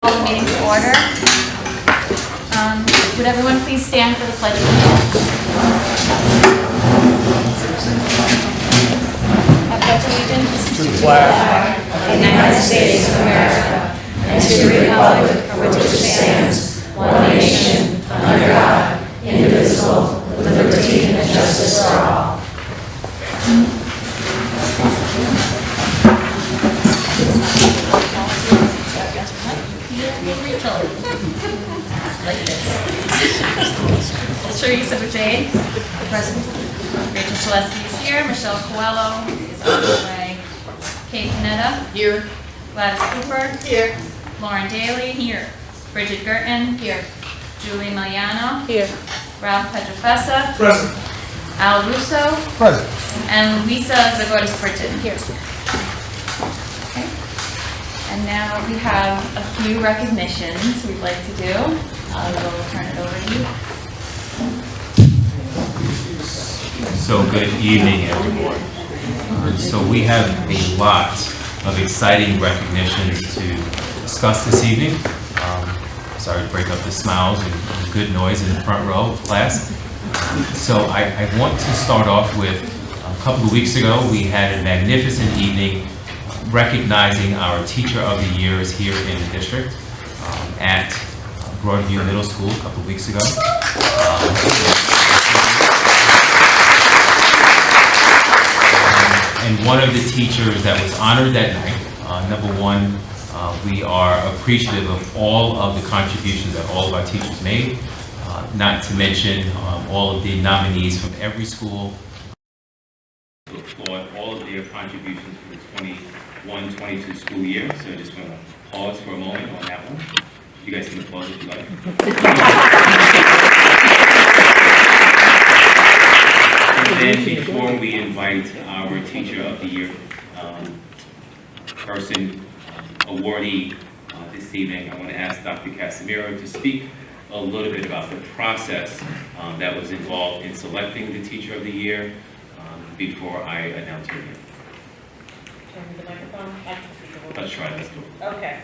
Call the meeting to order. Would everyone please stand for the Pledge of Allegiance? I pledge allegiance To the flag of the United States of America and to the republic for which it stands, one nation, under God, indivisible, with liberty and justice for all. Teresa Boutet, present. Rachel Shaleski is here. Michelle Coelho is on the way. Kate Panetta. Here. Gladys Cooper. Here. Lauren Daly. Here. Bridget Gerton. Here. Julie Miliano. Here. Ralph Petrofessa. Present. Al Russo. Present. And Lisa Zagotis Bridget. Here. Okay. And now we have a few recognitions we'd like to do. I will turn it over to you. So good evening, everyone. So we have a lot of exciting recognitions to discuss this evening. Sorry to break up the smiles and good noise in the front row of class. So I want to start off with, a couple of weeks ago, we had a magnificent evening recognizing our Teacher of the Years here in the district at Broadview Middle School a couple of weeks ago. And one of the teachers that was honored that night, number one, we are appreciative of all of the contributions that all of our teachers made, not to mention all of the nominees from every school. To applaud all of their contributions for the 21-22 school year. So I just want to pause for a moment on that one. You guys can applaud if you like. And then before we invite our Teacher of the Year person, awardee this evening, I want to ask Dr. Casimiro to speak a little bit about the process that was involved in selecting the Teacher of the Year before I announce her name. Turn the microphone. Let's try this. Okay.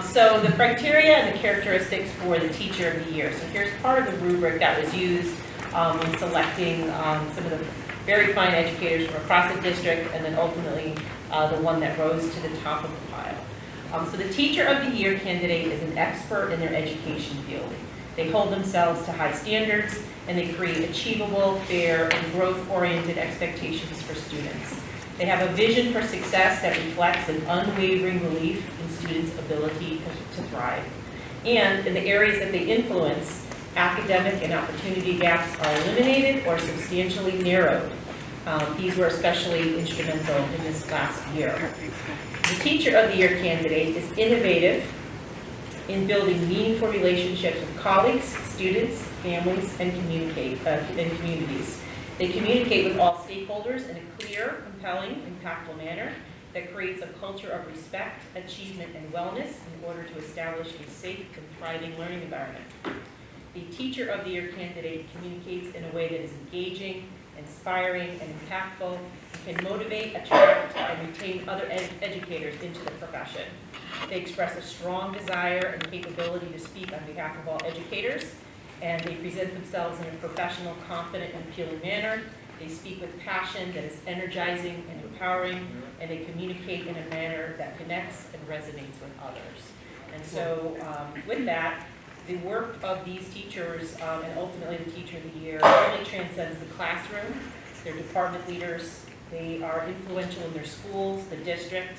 So the criteria and the characteristics for the Teacher of the Year. So here's part of the rubric that was used when selecting some of the very fine educators from across the district, and then ultimately the one that rose to the top of the pile. So the Teacher of the Year candidate is an expert in their education field. They hold themselves to high standards, and they create achievable, fair, and growth-oriented expectations for students. They have a vision for success that reflects an unwavering belief in students' ability to thrive. And in the areas that they influence, academic and opportunity gaps are eliminated or substantially narrowed. These were especially instrumental in this last year. The Teacher of the Year candidate is innovative in building meaningful relationships with colleagues, students, families, and communities. They communicate with all stakeholders in a clear, compelling, impactful manner that creates a culture of respect, achievement, and wellness in order to establish a safe and thriving learning environment. The Teacher of the Year candidate communicates in a way that is engaging, inspiring, and impactful, and can motivate, attract, and retain other educators into the profession. They express a strong desire and capability to speak on behalf of all educators, and they present themselves in a professional, confident, and appealing manner. They speak with passion that is energizing and empowering, and they communicate in a manner that connects and resonates with others. And so with that, the work of these teachers and ultimately the Teacher of the Year really transcends the classroom. They're department leaders. They are influential in their schools, the district.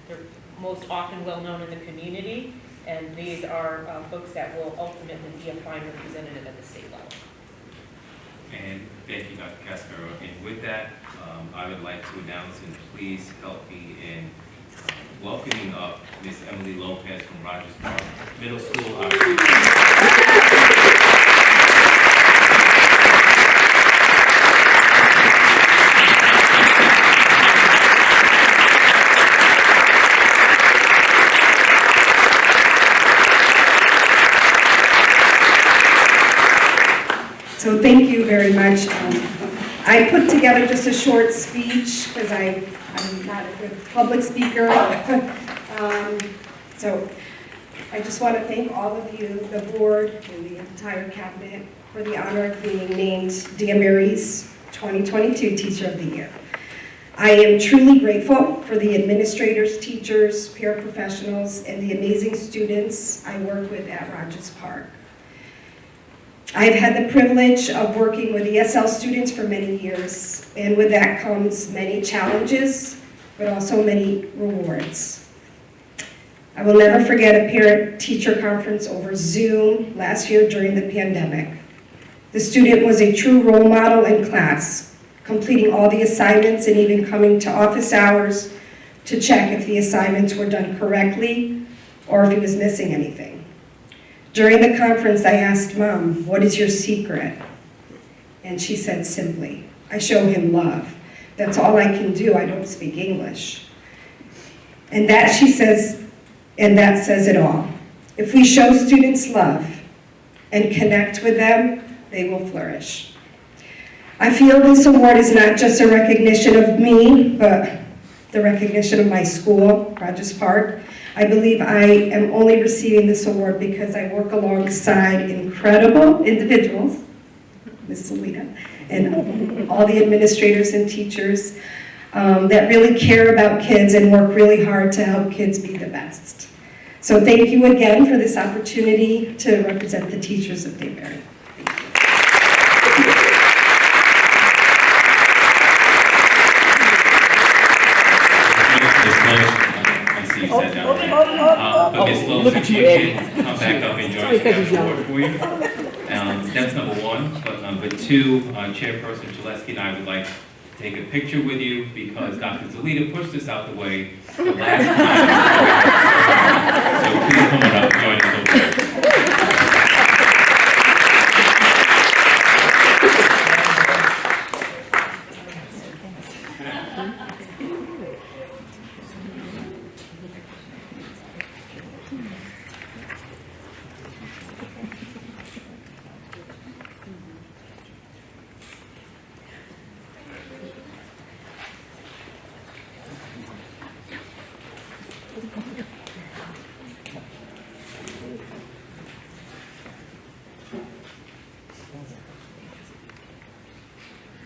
They're most often well known in the community. And these are folks that will ultimately be a fine representative at the state level. And thank you, Dr. Casimiro. And with that, I would like to announce, and please help me in welcoming up Ms. Emily Lopez from Rogers Park Middle School. So thank you very much. I put together just a short speech because I'm not a good public speaker. So I just want to thank all of you, the board, and the entire cabinet for the honor of being named Danbury's 2022 Teacher of the Year. I am truly grateful for the administrators, teachers, paraprofessionals, and the amazing students I work with at Rogers Park. I've had the privilege of working with ESL students for many years, and with that comes many challenges, but also many rewards. I will never forget a parent-teacher conference over Zoom last year during the pandemic. The student was a true role model in class, completing all the assignments and even coming to office hours to check if the assignments were done correctly or if he was missing anything. During the conference, I asked Mom, "What is your secret?" And she said simply, "I show him love. That's all I can do. I don't speak English." And that, she says, and that says it all. If we show students love and connect with them, they will flourish. I feel this award is not just a recognition of me, but the recognition of my school, Rogers Park. I believe I am only receiving this award because I work alongside incredible individuals, Ms. Salita, and all the administrators and teachers that really care about kids and work really hard to help kids be the best. So thank you again for this opportunity to represent the teachers of Danbury. I see you sat down already. But Ms. Lowe, if you can come back up and join us, we have a award for you. That's number one. But number two, Chairperson Gillespie and I would like to take a picture with you because Dr. Zalita pushed us out the way the last time. So please come on up and join us over there.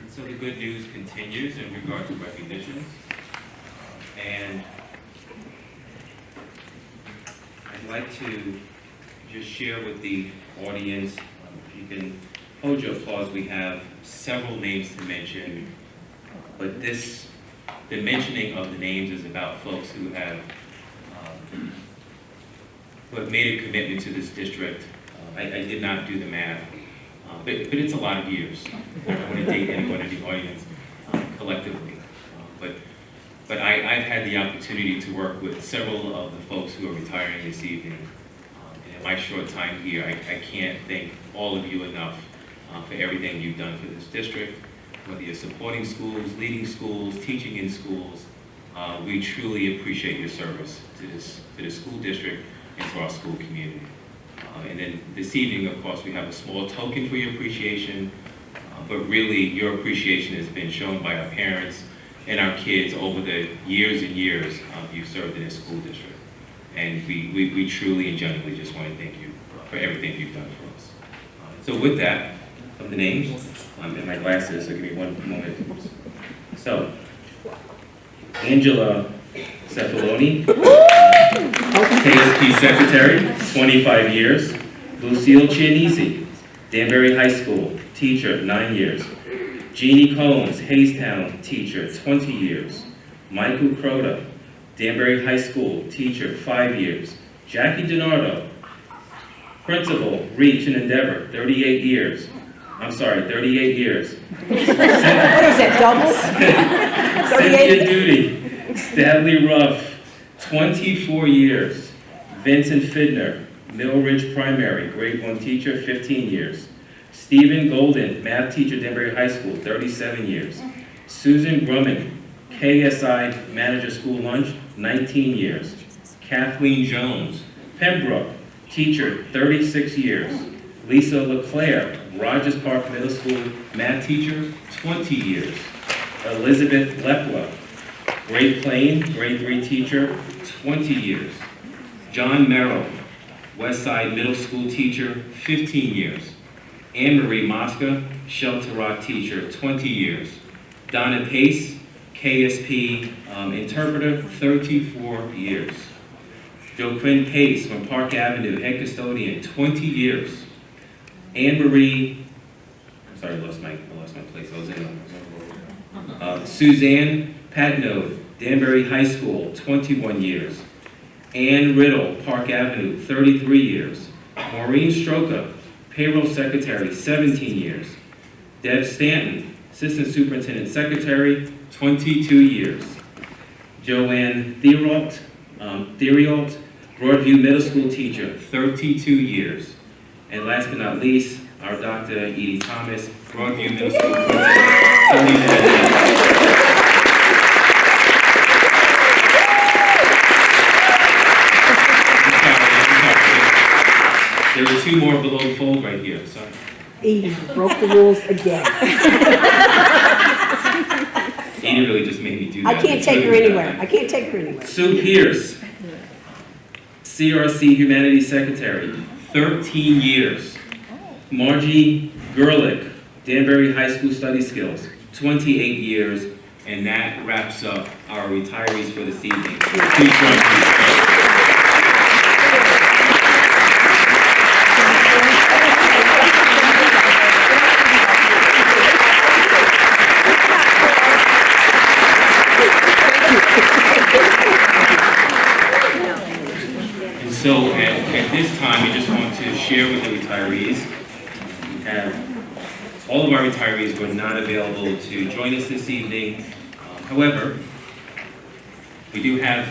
So the good news continues in regard to recognitions, and I'd like to just share with the audience, if you can hold your applause, we have several names to mention, but the mentioning of the names is about folks who have made a commitment to this district. I did not do the math. But it's a lot of years. I don't want to date anyone in the audience collectively. But I've had the opportunity to work with several of the folks who are retiring this evening. And in my short time here, I can't thank all of you enough for everything you've done for this district, whether you're supporting schools, leading schools, teaching in schools. We truly appreciate your service to the school district and to our school community. And then this evening, of course, we have a small token for your appreciation, but really your appreciation has been shown by our parents and our kids over the years and years you've served in this school district. And we truly and genuinely just want to thank you for everything you've done for us. So with that, of the names, and my glasses, so give me one moment. So, Angela Cefaloni, KSP Secretary, 25 years. Lucille Chianese, Danbury High School, teacher, 9 years. Jeannie Combs, Haystown, teacher, 20 years. Michael Crota, Danbury High School, teacher, 5 years. Jackie DiNardo, principal, Reach and Endeavor, 38 years. I'm sorry, 38 years. What is that, doubles? Cynthia Duty, Stanley Ruff, 24 years. Vincent Fidner, Mill Ridge Primary, grade 1 teacher, 15 years. Stephen Golden, math teacher, Danbury High School, 37 years. Susan Grumman, KSI manager, school lunch, 19 years. Kathleen Jones, Pembroke, teacher, 36 years. Lisa LeClaire, Rogers Park Middle School, math teacher, 20 years. Elizabeth Lepla, Great Plain, grade 3 teacher, 20 years. John Merrill, Westside Middle School teacher, 15 years. Anne Marie Mosca, Shelter Rock teacher, 20 years. Donna Pace, KSP interpreter, 34 years. Joquin Pace from Park Avenue, head custodian, 20 years. Anne Marie, I'm sorry, I lost my place. I was in. Suzanne Patno, Danbury High School, 21 years. Ann Riddle, Park Avenue, 33 years. Maureen Stroka, payroll secretary, 17 years. Deb Stanton, assistant superintendent secretary, 22 years. Joanne Theriault, Broadview Middle School teacher, 32 years. And last but not least, our Dr. Edie Thomas, Broadview Middle School principal, 39 years. There are 2 more below the fold right here, sorry. Edie broke the rules again. Edie really just made me do that. I can't take her anywhere. I can't take her anywhere. Sue Pierce, CRC Humanities Secretary, 13 years. Margie Gerlich, Danbury High School Study Skills, 28 years. And that wraps up our retirees for this evening. Please join me. And so at this time, we just want to share with the retirees. We have all of our retirees were not available to join us this evening. However, we do have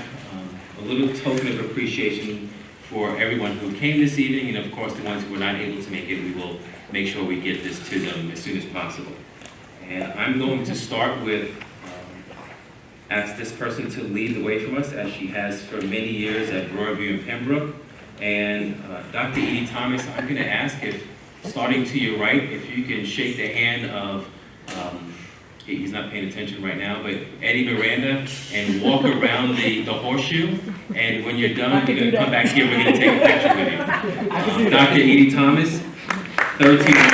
a little token of appreciation for everyone who came this evening, and of course the ones who were not able to make it, we will make sure we get this to them as soon as possible. And I'm going to start with ask this person to lead the way from us, as she has for many years at Broadview and Pembroke. And Dr. Edie Thomas, I'm going to ask if, starting to your right, if you can shake the hand of, he's not paying attention right now, but Eddie Miranda, and walk around the horseshoe. And when you're done, we're going to come back here, we're going to take a picture with you. Dr. Edie Thomas, 13 years.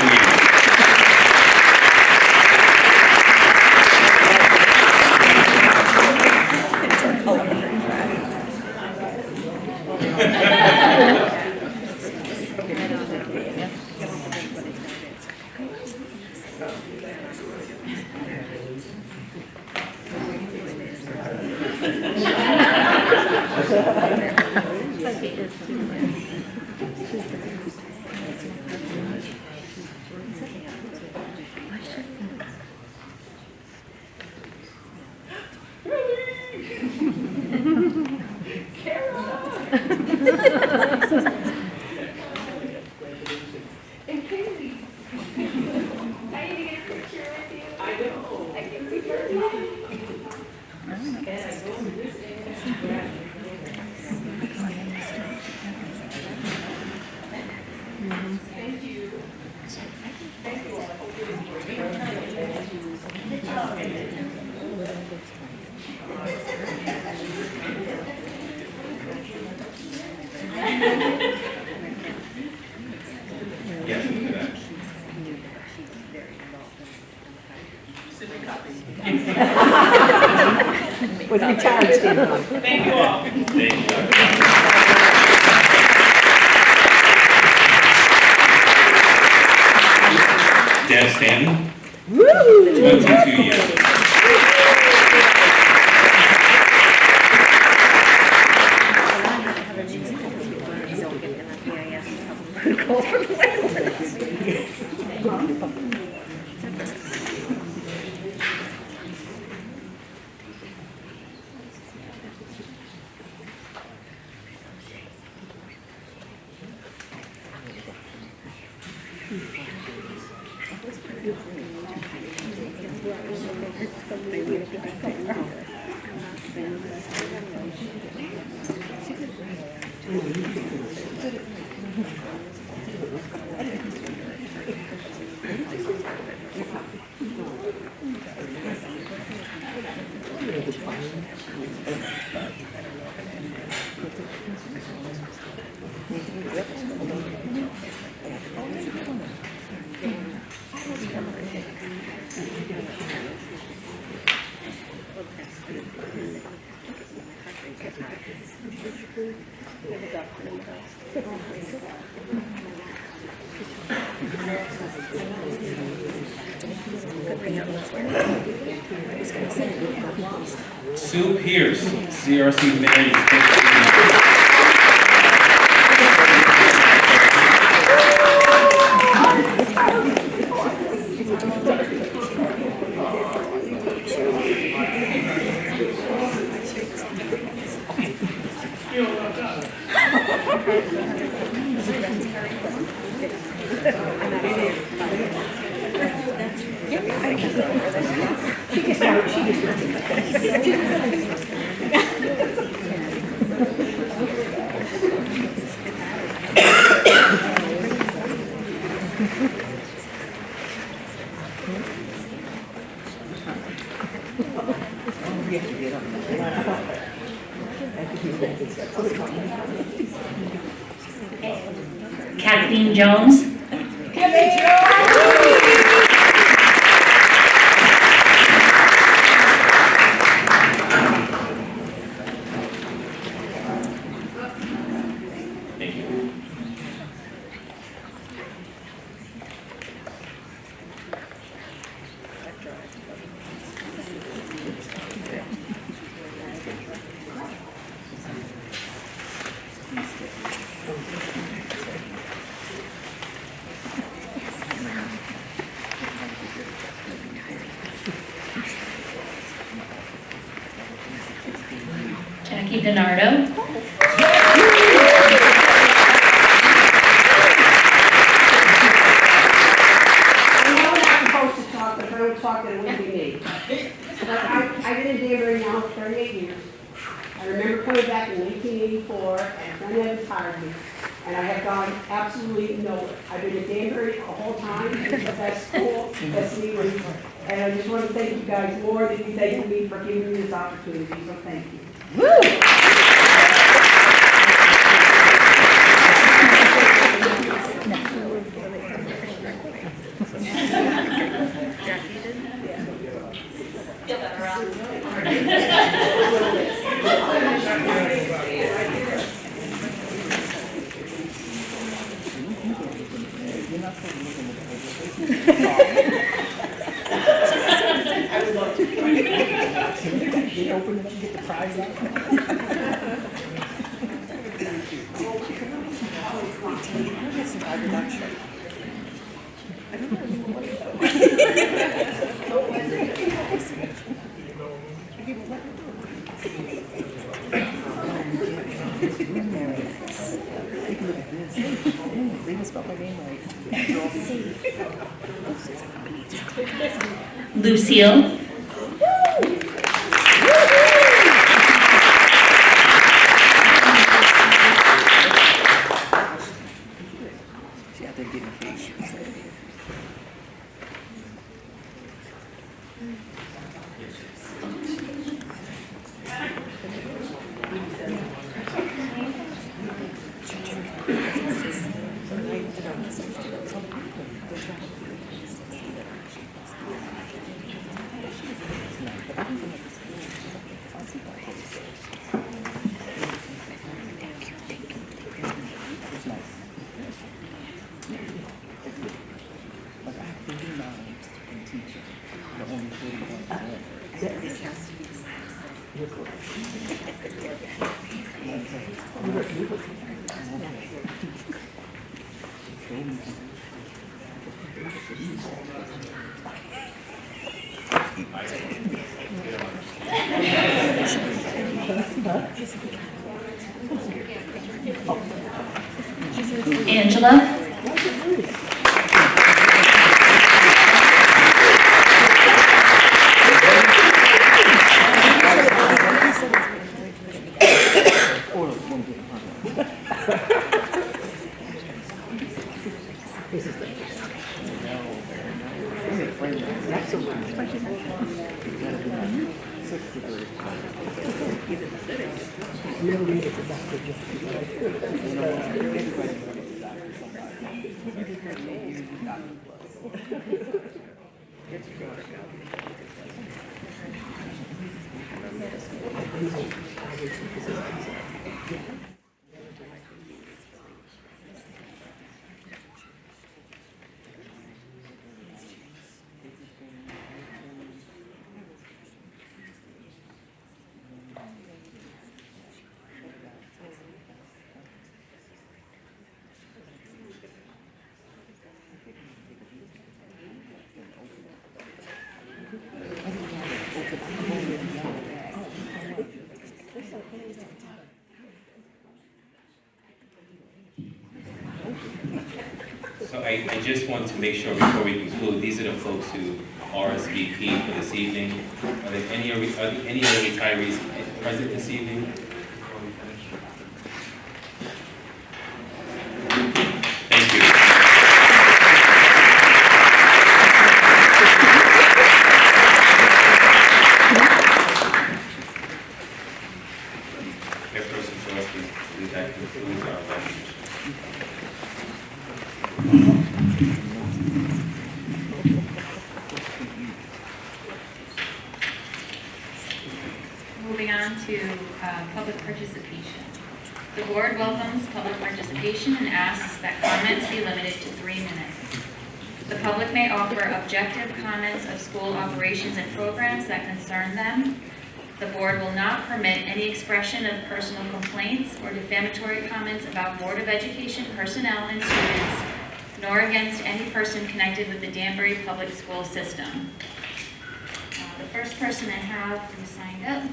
With retired standing on. Thank you all. Thank you, Dr. Deb Stanton, 22 years. Sue Pierce, CRC Manager. Kathleen Jones. Thank you. Jackie DiNardo. Talk that it wouldn't be me. But I've been in Danbury now for 38 years. I remember coming back in 1984 and Friend Evans hired me, and I have gone absolutely nowhere. I've been in Danbury the whole time. It's the best school, best leader, and I just want to thank you guys more than you thank me for giving me this opportunity, so thank you. Open it up and get the prize out. Lucille. Angela. So I just want to make sure before we conclude, these are the folks who RSVP for this evening. Are there any other retirees present this evening? Thank you. Chairperson Gillespie, that concludes our recognition. Moving on to public participation. The board welcomes public participation and asks that comments be limited to 3 minutes. The public may offer objective comments of school operations and programs that concern them. The board will not permit any expression of personal complaints or defamatory comments about Board of Education personnel and students, nor against any person connected with the Danbury Public School System. The first person I have who signed up,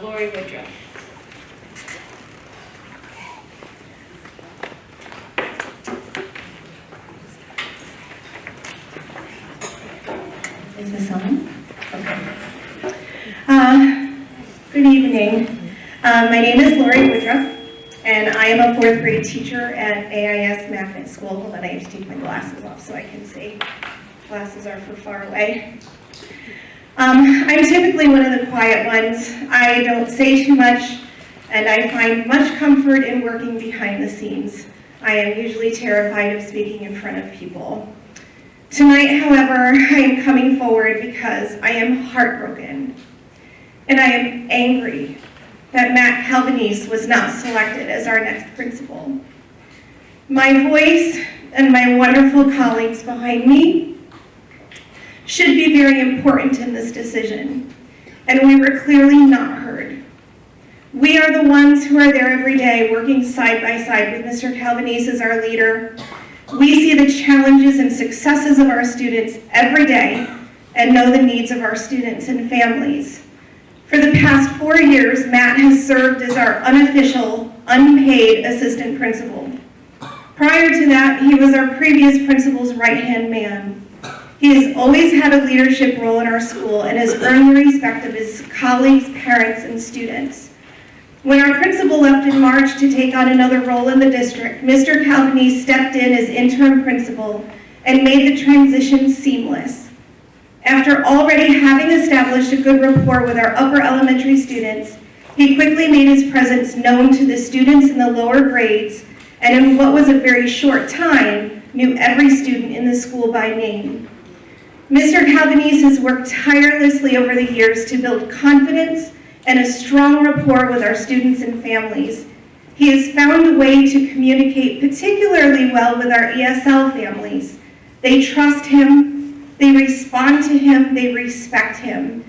Lori Woodruff. Is this on? Okay. Good evening. My name is Lori Woodruff, and I am a 4th grade teacher at AIS Magnet School. Hold on, I have to take my glasses off so I can see. Glasses are for far away. I'm typically one of the quiet ones. I don't say too much, and I find much comfort in working behind the scenes. I am usually terrified of speaking in front of people. Tonight, however, I am coming forward because I am heartbroken, and I am angry that Matt Calvanese was not selected as our next principal. My voice and my wonderful colleagues behind me should be very important in this decision, and we were clearly not heard. We are the ones who are there every day working side by side with Mr. Calvanese as our leader. We see the challenges and successes of our students every day and know the needs of our students and families. For the past 4 years, Matt has served as our unofficial, unpaid assistant principal. Prior to that, he was our previous principal's right-hand man. He has always had a leadership role in our school and has earned the respect of his colleagues, parents, and students. When our principal left in March to take on another role in the district, Mr. Calvanese stepped in as interim principal and made the transition seamless. After already having established a good rapport with our upper elementary students, he quickly made his presence known to the students in the lower grades, and in what was a very short time, knew every student in the school by name. Mr. Calvanese has worked tirelessly over the years to build confidence and a strong rapport with our students and families. He has found a way to communicate particularly well with our ESL families. They trust him, they respond to him, they respect him.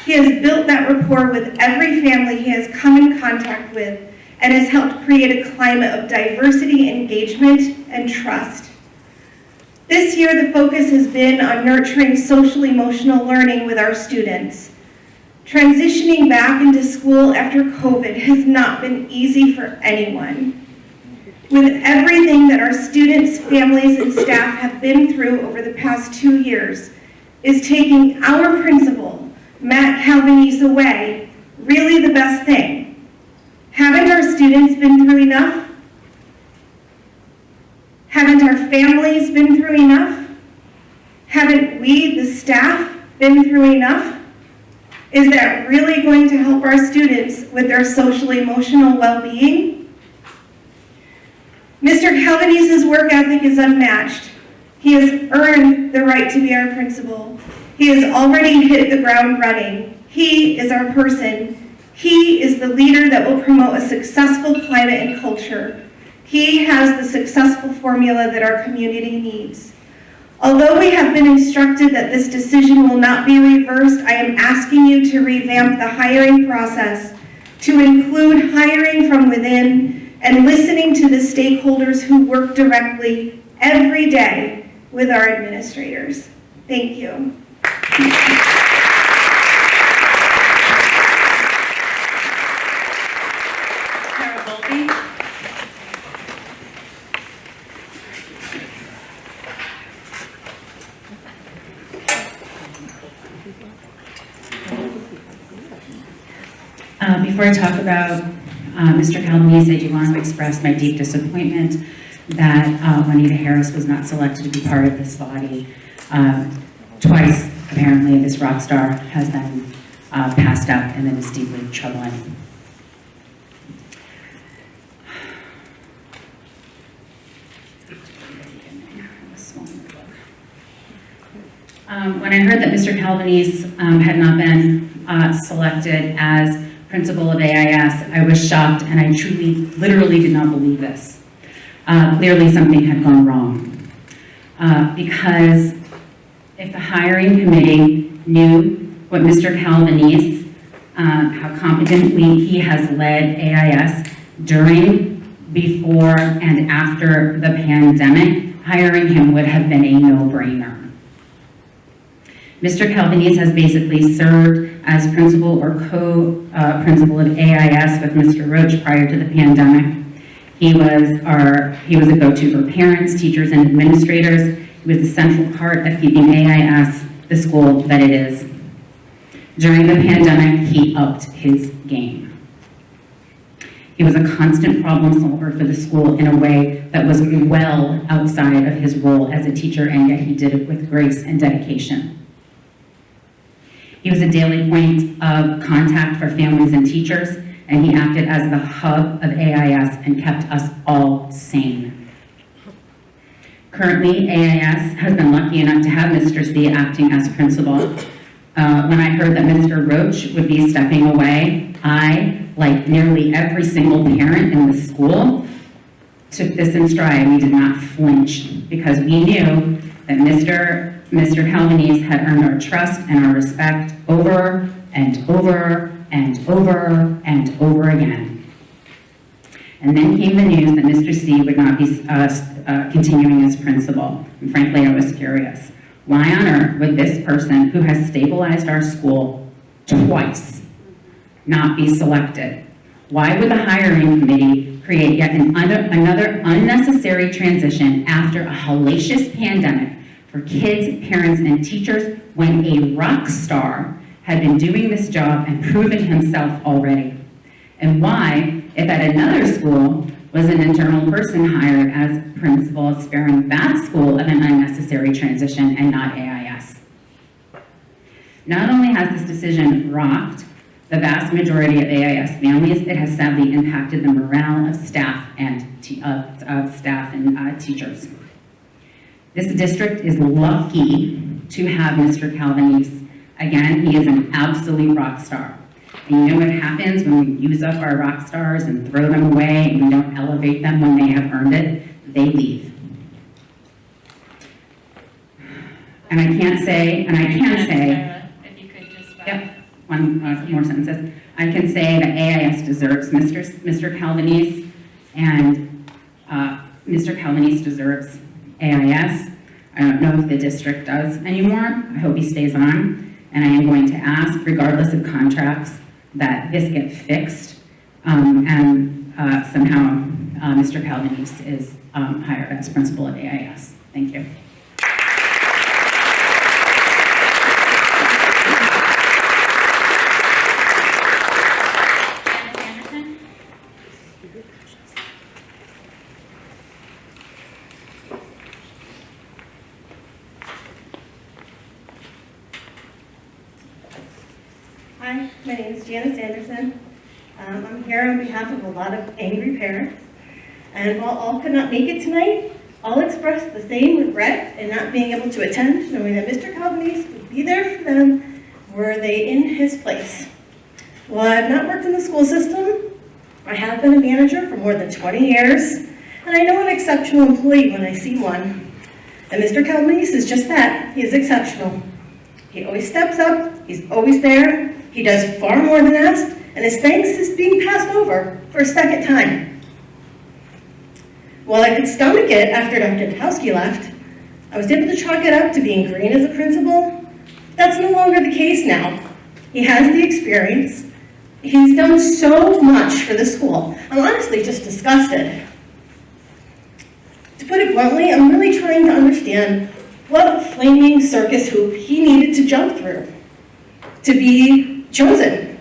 He has built that rapport with every family he has come in contact with and has helped create a climate of diversity, engagement, and trust. This year, the focus has been on nurturing social-emotional learning with our students. Transitioning back into school after COVID has not been easy for anyone. With everything that our students, families, and staff have been through over the past 2 years, is taking our principal, Matt Calvanese, away really the best thing? Haven't our students been through enough? Haven't our families been through enough? Haven't we, the staff, been through enough? Is that really going to help our students with their social-emotional well-being? Mr. Calvanese's work ethic is unmatched. He has earned the right to be our principal. He has already hit the ground running. He is our person. He is the leader that will promote a successful climate and culture. He has the successful formula that our community needs. Although we have been instructed that this decision will not be reversed, I am asking you to revamp the hiring process to include hiring from within and listening to the stakeholders who work directly every day with our administrators. Thank you. Before I talk about Mr. Calabrese, I do want to express my deep disappointment that Juanita Harris was not selected to be part of this body. Twice, apparently, this rock star has been passed up, and that is deeply troubling. When I heard that Mr. Calabrese had not been selected as principal of AIS, I was shocked, and I truly, literally did not believe this. Clearly something had gone wrong. Because if the hiring committee knew what Mr. Calabrese, how competently he has led AIS during, before, and after the pandemic, hiring him would have been a no-brainer. Mr. Calabrese has basically served as principal or co-principal of AIS with Mr. Roach prior to the pandemic. He was a go-to for parents, teachers, and administrators. He was the central part of keeping AIS the school that it is. During the pandemic, he upped his game. He was a constant problem solver for the school in a way that was well outside of his role as a teacher, and yet he did it with grace and dedication. He was a daily point of contact for families and teachers, and he acted as the hub of AIS and kept us all sane. Currently, AIS has been lucky enough to have Mr. C acting as principal. When I heard that Mr. Roach would be stepping away, I, like nearly every single parent in the school, took this in stride. We did not flinch because we knew that Mr. Calabrese had earned our trust and our respect over and over and over and over again. And then came the news that Mr. C would not be continuing as principal. And frankly, I was curious. Why on earth would this person who has stabilized our school twice not be selected? Why would the hiring committee create yet another unnecessary transition after a hellacious pandemic for kids, parents, and teachers when a rock star had been doing this job and proven himself already? And why, if at another school was an internal person hired as principal, sparing that school of an unnecessary transition and not AIS? Not only has this decision rocked the vast majority of AIS families, it has sadly impacted the morale of staff and teachers. This district is lucky to have Mr. Calabrese. Again, he is an absolute rock star. And you know what happens when we use up our rock stars and throw them away and we don't elevate them when they have earned it? They leave. And I can say, If you could just. yep, one more sentences. I can say that AIS deserves Mr. Calabrese, and Mr. Calabrese deserves AIS. I don't know if the district does anymore. I hope he stays on. And I am going to ask, regardless of contracts, that this get fixed and somehow Mr. Calabrese is hired as principal of AIS. Thank you. Hi, my name is Janice Anderson. I'm here on behalf of a lot of angry parents. And while all could not make it tonight, all expressed the same regret in not being able to attend, knowing that Mr. Calvinese would be there for them were they in his place. While I have not worked in the school system, I have been a manager for more than 20 years, and I know an exceptional employee when I see one. And Mr. Calvinese is just that. He is exceptional. He always steps up, he's always there, he does far more than asked, and his thanks is being passed over for a second time. While I could stomach it after Dr. Dahowski left, I was able to chalk it up to being green as a principal. That's no longer the case now. He has the experience. He's done so much for the school. I'm honestly just disgusted. To put it bluntly, I'm really trying to understand what flaming circus hoop he needed to jump through to be chosen.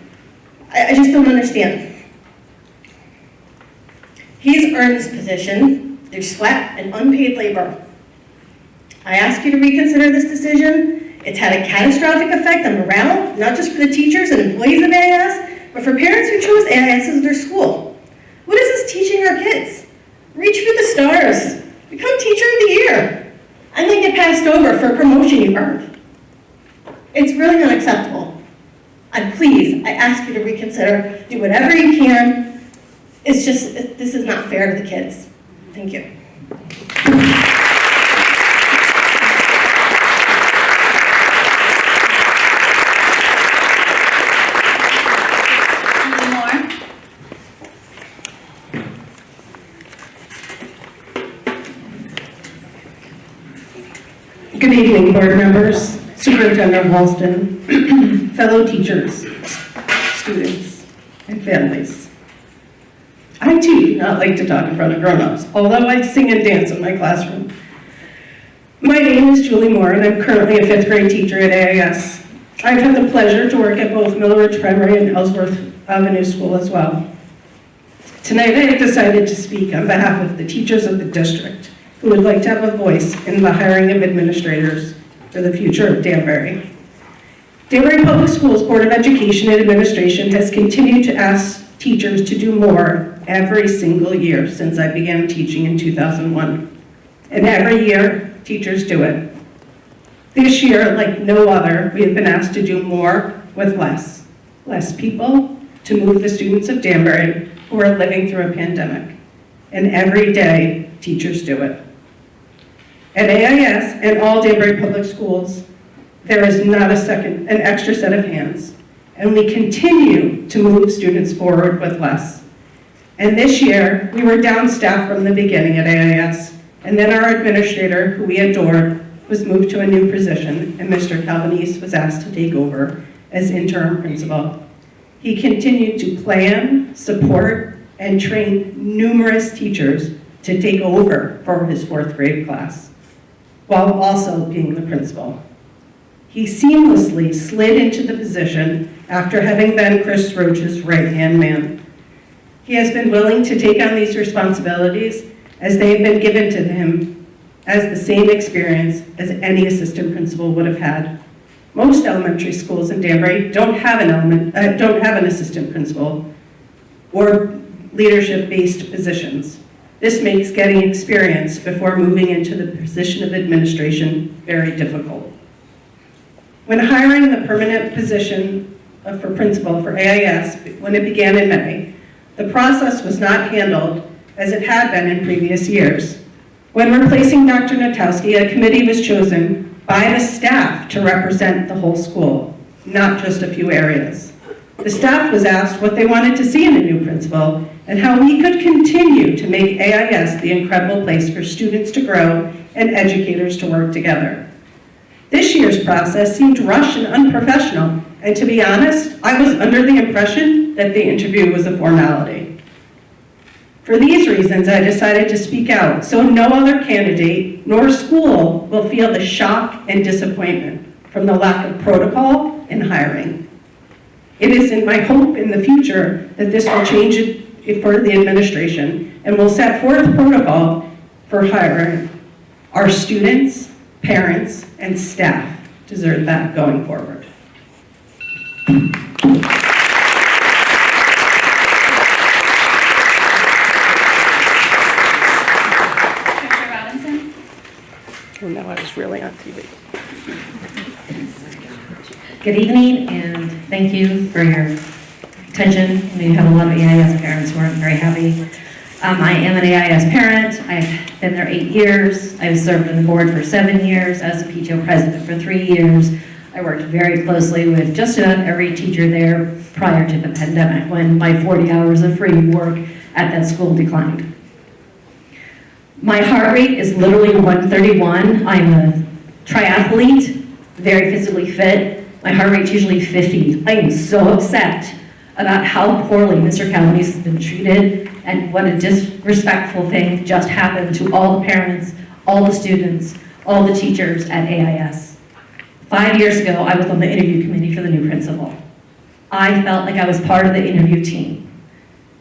I just don't understand. He's earned this position through sweat and unpaid labor. I ask you to reconsider this decision. It's had a catastrophic effect on morale, not just for the teachers and employees of AIS, but for parents who chose AIS as their school. What is this teaching our kids? Reach for the stars. Become Teacher of the Year. And then get passed over for a promotion you earned. It's really unacceptable. And please, I ask you to reconsider. Do whatever you can. It's just, this is not fair to the kids. Thank you. Good evening, board members, Superintendent Halston, fellow teachers, students, and families. I too do not like to talk in front of grown-ups, although I sing and dance in my classroom. My name is Julie Moore, and I'm currently a 5th grade teacher at AIS. I've had the pleasure to work at both Mill Ridge Primary and Ellsworth Avenue School as well. Tonight I have decided to speak on behalf of the teachers of the district who would like to have a voice in the hiring of administrators for the future of Danbury. Danbury Public Schools Board of Education and Administration has continued to ask teachers to do more every single year since I began teaching in 2001. And every year, teachers do it. This year, like no other, we have been asked to do more with less. Less people to move the students of Danbury who are living through a pandemic. And every day, teachers do it. At AIS and all Danbury Public Schools, there is not an extra set of hands, and we continue to move students forward with less. And this year, we were down staff from the beginning at AIS, and then our administrator, who we adored, was moved to a new position, and Mr. Calvinese was asked to take over as interim principal. He continued to plan, support, and train numerous teachers to take over for his 4th grade class, while also being the principal. He seamlessly slid into the position after having been Chris Roach's right-hand man. He has been willing to take on these responsibilities as they have been given to him as the same experience as any assistant principal would have had. Most elementary schools in Danbury don't have an assistant principal or leadership-based positions. This makes getting experience before moving into the position of administration very difficult. When hiring the permanent position for principal for AIS, when it began in May, the process was not handled as it had been in previous years. When replacing Dr. Natowski, a committee was chosen by the staff to represent the whole school, not just a few areas. The staff was asked what they wanted to see in a new principal and how we could continue to make AIS the incredible place for students to grow and educators to work together. This year's process seemed rushed and unprofessional, and to be honest, I was under the impression that the interview was a formality. For these reasons, I decided to speak out so no other candidate nor school will feel the shock and disappointment from the lack of protocol in hiring. It is in my hope in the future that this will change it for the administration and will set forth protocol for hiring. Our students, parents, and staff deserve that going forward. Director Robinson? it's really on TV. Good evening, and thank you for your attention. I know you have a lot of AIS parents who aren't very happy. I am an AIS parent. I've been there 8 years. I've served on the board for 7 years, as a PTO president for 3 years. I worked very closely with just about every teacher there prior to the pandemic, when my 40 hours of free work at that school declined. My heart rate is literally 131. I'm a triathlete, very physically fit. My heart rate's usually 50. I am so upset about how poorly Mr. Calabrese has been treated and what a disrespectful thing just happened to all the parents, all the students, all the teachers at AIS. 5 years ago, I was on the interview committee for the new principal. I felt like I was part of the interview team.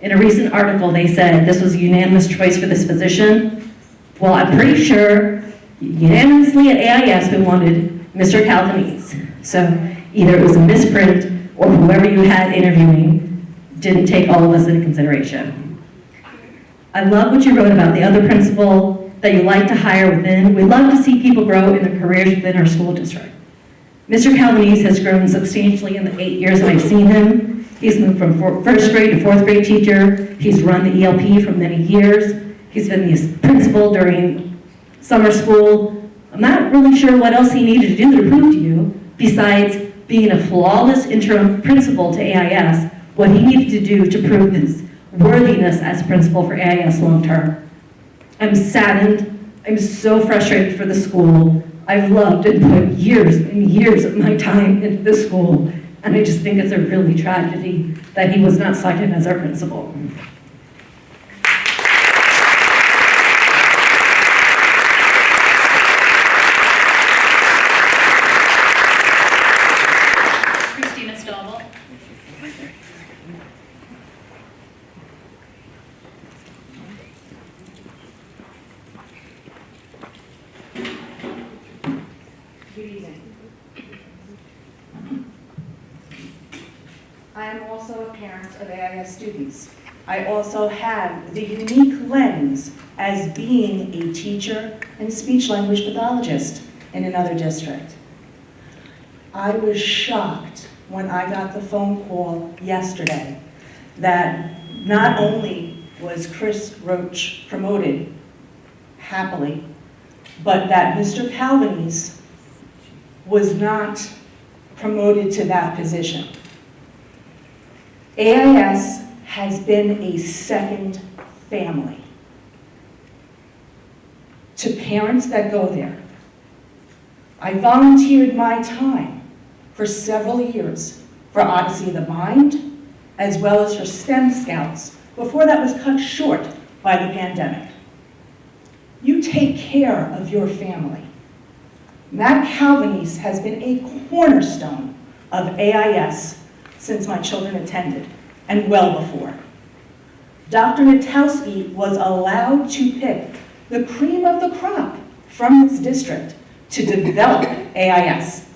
In a recent article, they said this was a unanimous choice for this position. Well, I'm pretty sure unanimously at AIS we wanted Mr. Calabrese. So either it was a misprint or whoever you had interviewing didn't take all of us into consideration. I love what you wrote about the other principal that you like to hire within. We love to see people grow in their careers within our school district. Mr. Calabrese has grown substantially in the 8 years that I've seen him. He's moved from first grade to fourth grade teacher. He's run the ELP for many years. He's been the principal during summer school. I'm not really sure what else he needed to do to prove to you, besides being a flawless interim principal to AIS, what he needed to do to prove his worthiness as principal for AIS long term. I'm saddened. I'm so frustrated for the school. I've loved and put years and years of my time into this school, and I just think it's a really tragedy that he was not selected as our principal. Christina Stovall. Good evening. I am also a parent of AIS students. I also have the unique lens as being a teacher and speech-language pathologist in another district. I was shocked when I got the phone call yesterday that not only was Chris Roach promoted happily, but that Mr. Calabrese was not promoted to that position. AIS has been a second family to parents that go there. I volunteered my time for several years for Odyssey of the Mind, as well as for STEM Scouts, before that was cut short by the pandemic. You take care of your family. Matt Calabrese has been a cornerstone of AIS since my children attended, and well before. Dr. Natowski was allowed to pick the cream of the crop from this district to develop AIS.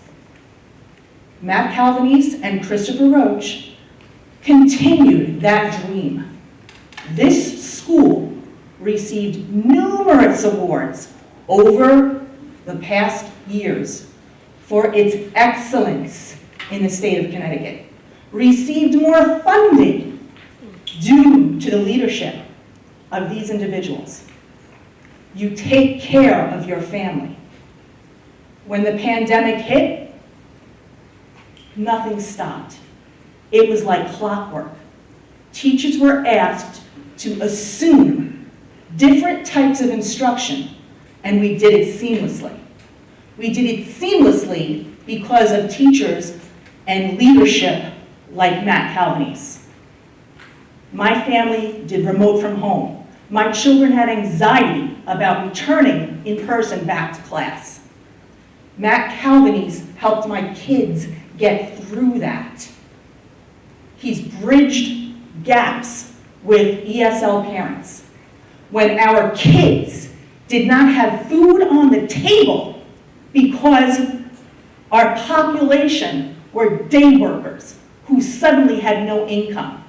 Matt Calabrese and Christopher Roach continued that dream. This school received numerous awards over the past years for its excellence in the state of Connecticut, received more funding due to the leadership of these individuals. You take care of your family. When the pandemic hit, nothing stopped. It was like clockwork. Teachers were asked to assume different types of instruction, and we did it seamlessly. We did it seamlessly because of teachers and leadership like Matt Calabrese. My family did remote from home. My children had anxiety about returning in person back to class. Matt Calabrese helped my kids get through that. He's bridged gaps with ESL parents. When our kids did not have food on the table because our population were day workers who suddenly had no income,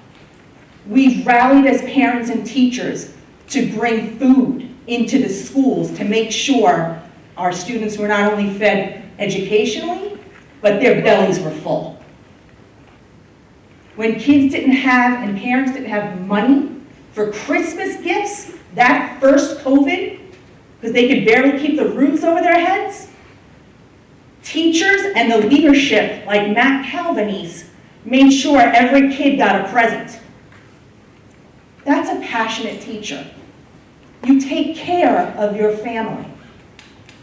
we rallied as parents and teachers to bring food into the schools to make sure Our students were not only fed educationally, but their bellies were full. When kids didn't have and parents didn't have money for Christmas gifts, that first COVID, because they could barely keep the roofs over their heads, teachers and the leadership, like Matt Calvinese, made sure every kid got a present. That's a passionate teacher. You take care of your family.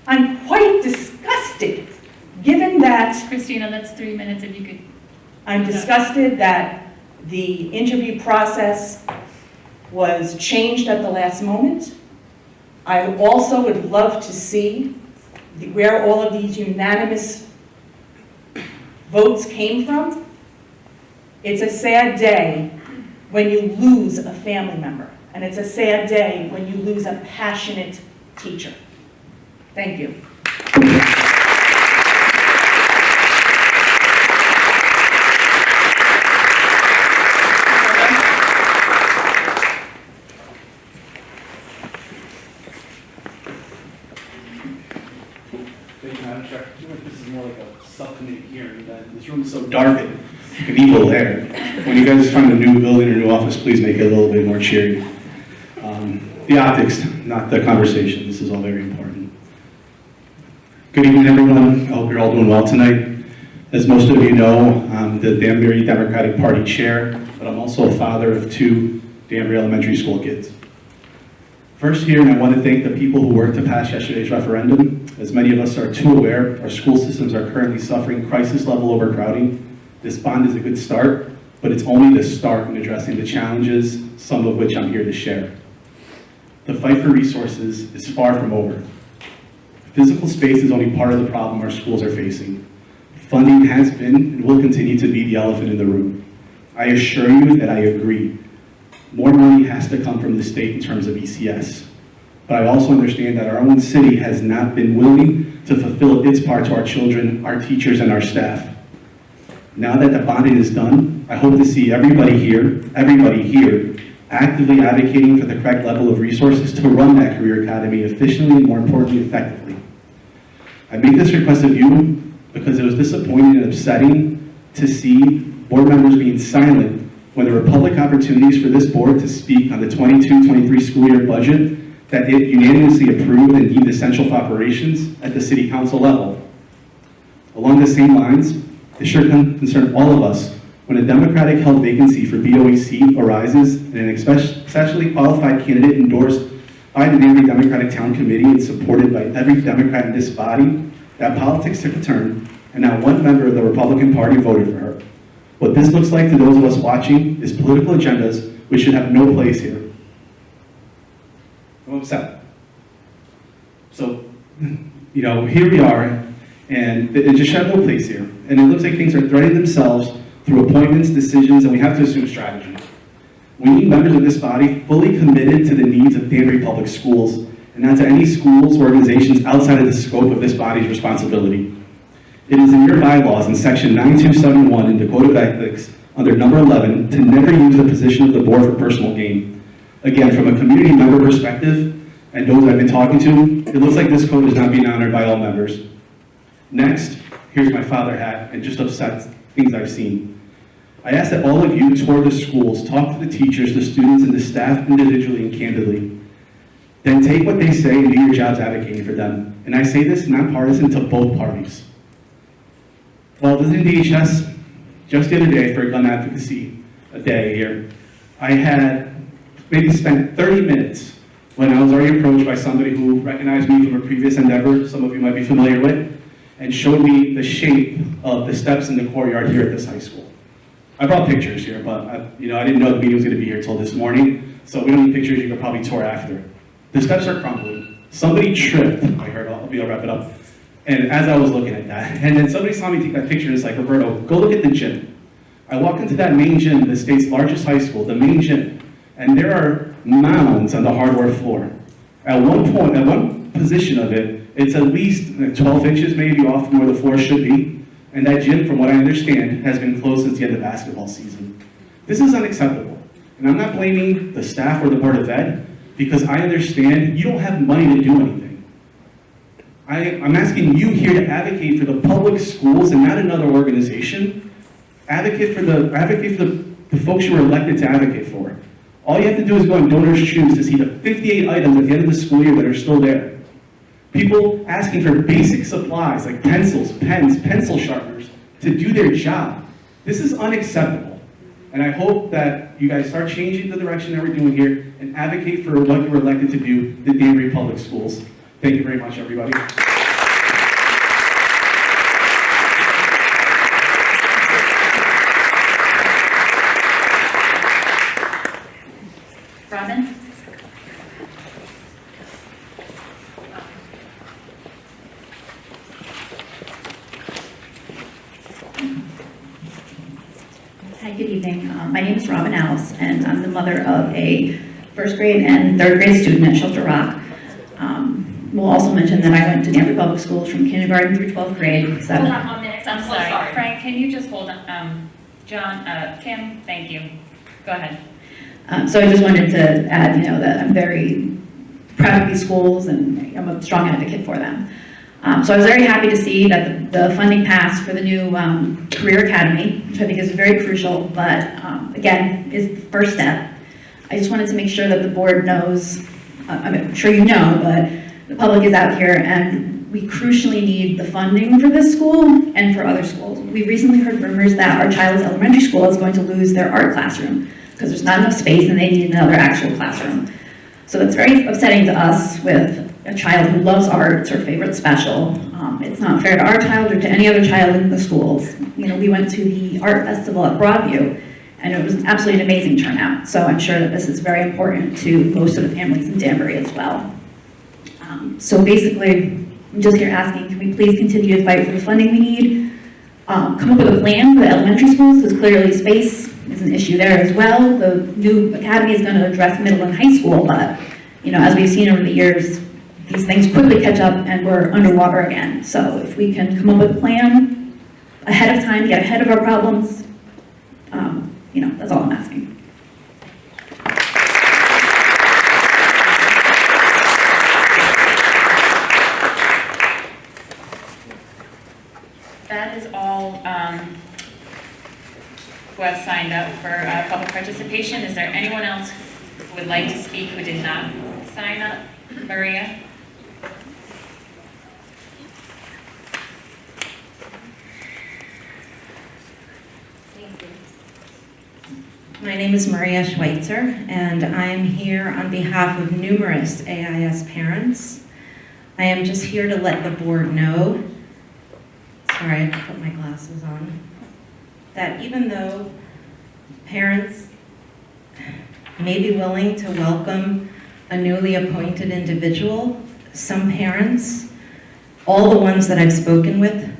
I'm quite disgusted, given that Christina, that's 3 minutes if you could. I'm disgusted that the interview process was changed at the last moment. I also would love to see where all of these unanimous votes came from. It's a sad day when you lose a family member, and it's a sad day when you lose a passionate teacher. Thank you. Thank you, Madam Chair. I feel like this is more like a subcommittee hearing. This room is so dark and evil there. When you guys find a new building or new office, please make it a little bit more cheery. The optics, not the conversation. This is all very important. Good evening, everyone. I hope you're all doing well tonight. As most of you know, I'm the Danbury Democratic Party chair, but I'm also a father of 2 Danbury elementary school kids. First here, and I want to thank the people who worked to pass yesterday's referendum. As many of us are too aware, our school systems are currently suffering crisis-level overcrowding. This bond is a good start, but it's only the start in addressing the challenges, some of which I'm here to share. The fight for resources is far from over. Physical space is only part of the problem our schools are facing. Funding has been and will continue to be the elephant in the room. I assure you that I agree. More money has to come from the state in terms of ECS. But I also understand that our own city has not been willing to fulfill its part to our children, our teachers, and our staff. Now that the bonding is done, I hope to see everybody here, actively advocating for the correct level of resources to run that career academy efficiently and, more importantly, effectively. I make this request of you because it was disappointing and upsetting to see board members being silent when there were public opportunities for this board to speak on the 22-23 school year budget that it unanimously approved and deemed essential for operations at the city council level. Along the same lines, it should concern all of us when a Democratic held vacancy for BOE seat arises and an especially qualified candidate endorsed by the Danbury Democratic Town Committee and supported by every Democrat in this body, that politics took a turn and not one member of the Republican Party voted for her. What this looks like to those of us watching is political agendas which should have no place here. I'm upset. So, here we are, and it just should have no place here. And it looks like things are threading themselves through appointments, decisions, and we have to assume strategy. We need members of this body fully committed to the needs of Danbury Public Schools, and not to any schools or organizations outside of the scope of this body's responsibility. It is in your bylaws in section 9271 in the Code of Ethics under number 11 to never use the position of the board for personal gain. Again, from a community member perspective, and those I've been talking to, it looks like this code is not being honored by all members. Next, here's my father hat and just upset things I've seen. I ask that all of you tour the schools, talk to the teachers, the students, and the staff individually and candidly. Then take what they say and do your jobs advocating for them. And I say this nonpartisan to both parties. While visiting DHS just the other day for a gun advocacy day here, I had maybe spent 30 minutes when I was already approached by somebody who recognized me from a previous endeavor, some of you might be familiar with, and showed me the shape of the steps in the courtyard here at this high school. I brought pictures here, but I didn't know the meeting was going to be here until this morning, so we don't need pictures, you can probably tour after. The steps are crumbling. Somebody tripped, I heard, I'll wrap it up. And as I was looking at that, and then somebody saw me take that picture and it's like, Roberto, go look at the gym. I walk into that main gym, the state's largest high school, the main gym, and there are mounds on the hardwood floor. At one position of it, it's at least 12 inches maybe off from where the floor should be. And that gym, from what I understand, has been closed since the end of basketball season. This is unacceptable. And I'm not blaming the staff or the Board of Ed, because I understand you don't have money to do anything. I'm asking you here to advocate for the public schools and not another organization. Advocate for the folks you were elected to advocate for. All you have to do is go on Donors Choose to see the 58 items at the end of the school year that are still there. People asking for basic supplies like pencils, pens, pencil sharpeners to do their job. This is unacceptable. And I hope that you guys start changing the direction that we're doing here and advocate for what you were elected to do, the Danbury Public Schools. Thank you very much, everybody. Robin? Hi, good evening. My name is Robin Alice, and I'm the mother of a first grade and third grade student at Shelter Rock. We'll also mention that I went to Danbury Public Schools from kindergarten through 12th grade. Hold on 1 minute, I'm so sorry. Frank, can you just hold on, Kim, thank you. Go ahead. So I just wanted to add, that I'm very proud of these schools and I'm a strong advocate for them. So I was very happy to see that the funding passed for the new Career Academy, which I think is very crucial, but again, is the first step. I just wanted to make sure that the board knows, I'm sure you know, but the public is out here and we crucially need the funding for this school and for other schools. We recently heard rumors that our child's elementary school is going to lose their art classroom because there's not enough space and they need another actual classroom. So that's very upsetting to us with a child who loves art, it's her favorite special. It's not fair to our child or to any other child in the schools. We went to the art festival at Broadview and it was absolutely an amazing turnout. So I'm sure that this is very important to most of the families in Danbury as well. So basically, I'm just here asking, can we please continue to fight for the funding we need? Come up with a plan for the elementary schools, because clearly space is an issue there as well. The new academy is going to address middle and high school, but as we've seen over the years, these things quickly catch up and we're underwater again. So if we can come up with a plan ahead of time, get ahead of our problems, that's all I'm asking. That is all who have signed up for public participation. Is there anyone else who would like to speak who did not sign up? Maria? My name is Maria Schweitzer, and I'm here on behalf of numerous AIS parents. I am just here to let the board know, sorry, I have to put my glasses on, that even though parents may be willing to welcome a newly appointed individual, some parents, all the ones that I've spoken with,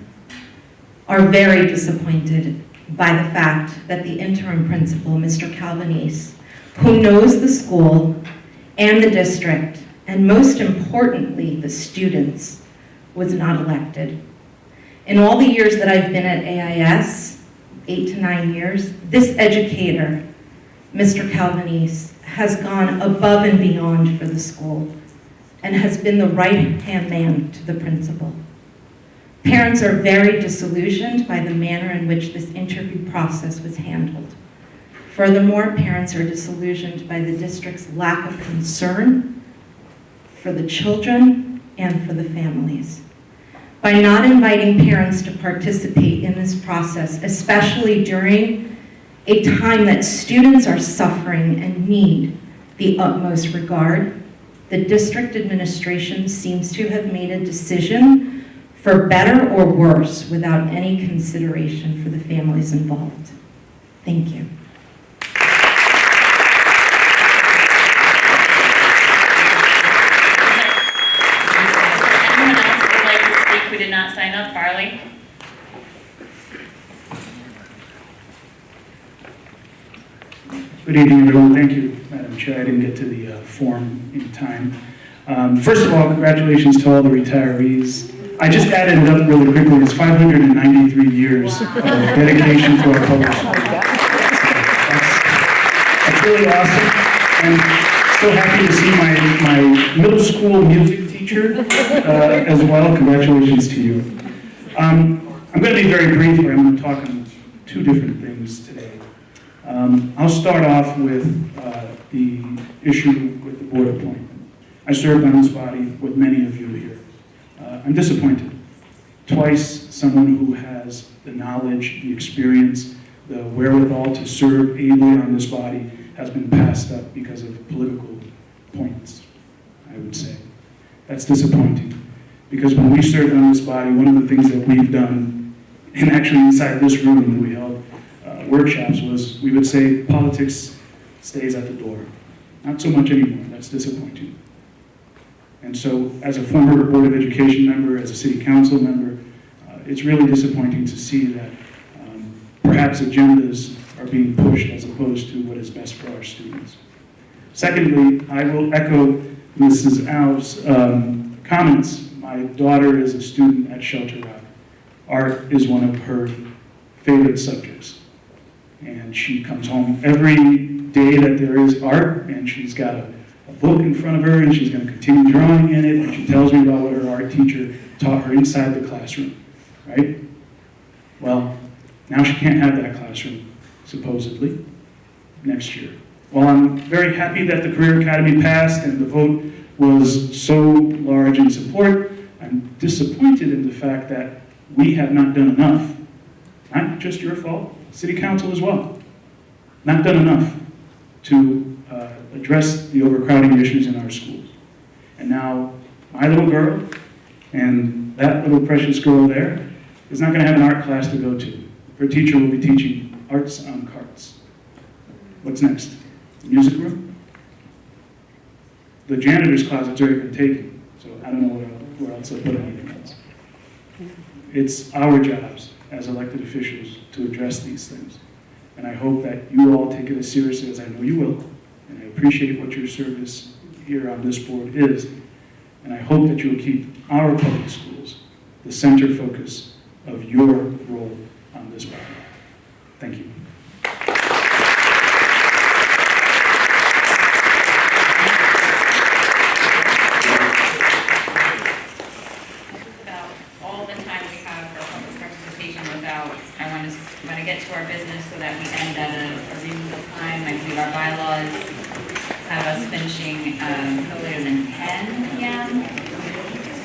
are very disappointed by the fact that the interim principal, Mr. Calvanese, who knows the school and the district, and most importantly, the students, was not elected. In all the years that I've been at AIS, 8 to 9 years, this educator, Mr. Calvanese, has gone above and beyond for the school and has been the right-hand man to the principal. Parents are very disillusioned by the manner in which this interview process was handled. Furthermore, parents are disillusioned by the district's lack of concern for the children and for the families. By not inviting parents to participate in this process, especially during a time that students are suffering and need the utmost regard, the district administration seems to have made a decision for better or worse without any consideration for the families involved. Thank you. Anyone else who would like to speak who did not sign up? Farley? Good evening, everyone. Thank you, Madam Chair. I didn't get to the form in time. First of all, congratulations to all the retirees. I just added it up really quickly. It's 593 years of dedication to our public schools. That's really awesome. And so happy to see my middle school music team teacher as well. Congratulations to you. I'm going to be very brief here. I'm going to talk on two different things today. I'll start off with the issue with the board appointment. I served on this body with many of you here. I'm disappointed. Twice, someone who has the knowledge, the experience, the wherewithal to serve ably on this body has been passed up because of political points, I would say. That's disappointing. Because when we served on this body, one of the things that we've done, and actually inside this room when we held workshops, was we would say politics stays at the door. Not so much anymore. That's disappointing. And so as a former Board of Education member, as a City Council member, it's really disappointing to see that perhaps agendas are being pushed as opposed to what is best for our students. Secondly, I will echo Mrs. Alves' comments. My daughter is a student at Shelter Rock. Art is one of her favorite subjects. And she comes home every day that there is art, and she's got a book in front of her, and she's going to continue drawing in it, and she tells me about what her art teacher taught her inside the classroom, right? Well, now she can't have that classroom, supposedly, next year. Well, I'm very happy that the Career Academy passed and the vote was so large in support. I'm disappointed in the fact that we have not done enough. Not just your fault, City Council as well. Not done enough to address the overcrowding issues in our schools. And now, my little girl and that little precious girl there is not going to have an art class to go to. Her teacher will be teaching arts on carts. What's next? The music room? The janitor's closet's already been taken, so I don't know where else they'll put anything else. It's our jobs as elected officials to address these things. And I hope that you all take it as seriously as I know you will. And I appreciate what your service here on this board is. And I hope that you will keep our public schools the center focus of your role on this body. Thank you. About all the time we have for public participation without, I want to get to our business so that we end at a reasonable time. I believe our bylaws have us finishing no later than 10 p.m.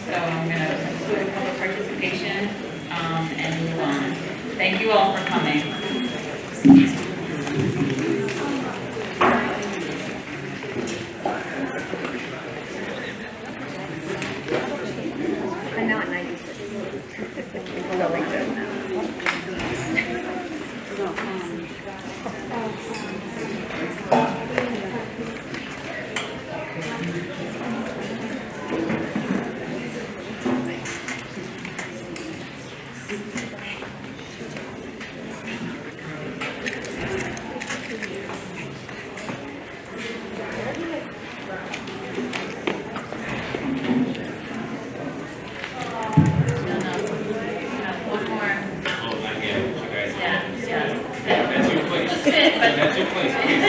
So I'm going to conclude public participation and move on. Thank you all for coming. I'm now at 96. We'll go like this now. That's your place, please.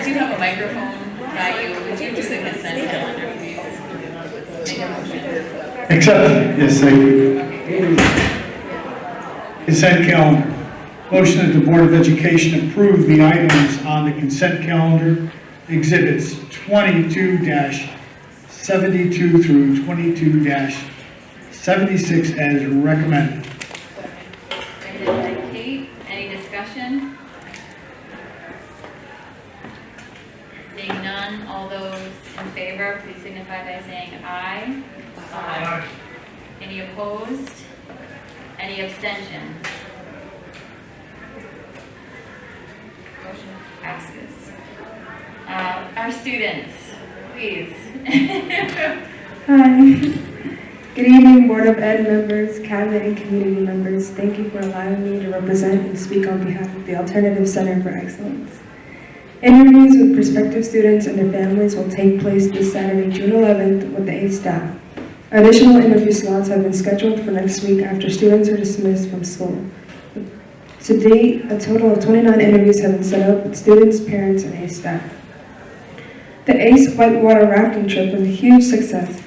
Do you have a microphone by you? Would you just consent calendar, please? Make a motion. Accept, yes, thank you. Consent calendar. Motion that the Board of Education approve the items on the consent calendar, exhibits 22-72 through 22-76 as recommended. Seconded by Kate. Any discussion? Seeing none, all those in favor, please signify by saying aye. Aye. Any opposed? Any abstentions? Motion passes. Our students, please. Hi. Good evening, Board of Ed members, cabinet, and community members. Thank you for allowing me to represent and speak on behalf of the Alternative Center for Excellence. Interviews with prospective students and their families will take place this Saturday, June 11th, with the 8th staff. Additional interview slots have been scheduled for next week after students are dismissed from school. To date, a total of 29 interviews have been set up with students, parents, and ACE staff. The ACE whitewater rafting trip was a huge success.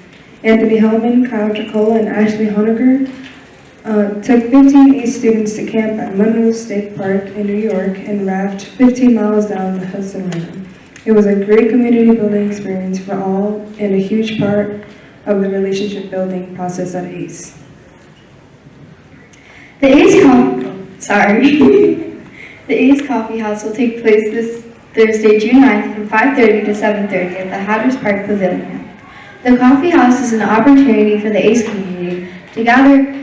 Anthony Hellman, Kyle Dracola, and Ashley Honecker took 15 ACE students to camp at Monroe State Park in New York and raft 15 miles down the Hudson River. It was a great community building experience for all and a huge part of the relationship building process at ACE. The ACE Coffee House will take place this Thursday, June 9th from 5:30 to 7:30 at the Hatters Park Pavilion. The coffee house is an opportunity for the ACE community to gather,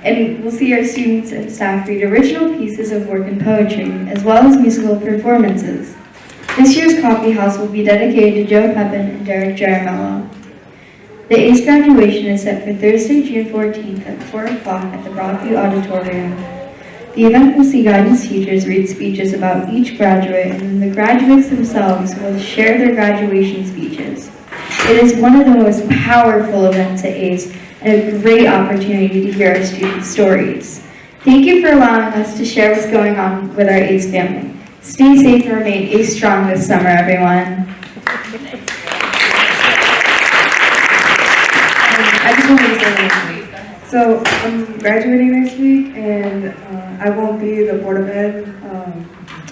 and we'll see our students and staff read original pieces of work and poetry, as well as musical performances. This year's coffee house will be dedicated to Joe Pepin and Derek Jaramello. The ACE graduation is set for Thursday, June 14th at 4 o'clock at the Broadview Auditorium. The event will see guidance teachers read speeches about each graduate, and then the graduates themselves will share their graduation speeches. It is one of the most powerful events at ACE and a great opportunity to hear our students' stories. Thank you for allowing us to share what's going on with our ACE family. Stay safe and remain ACE strong this summer, everyone. I just wanted to say next week. So I'm graduating next week, and I won't be the Board of Ed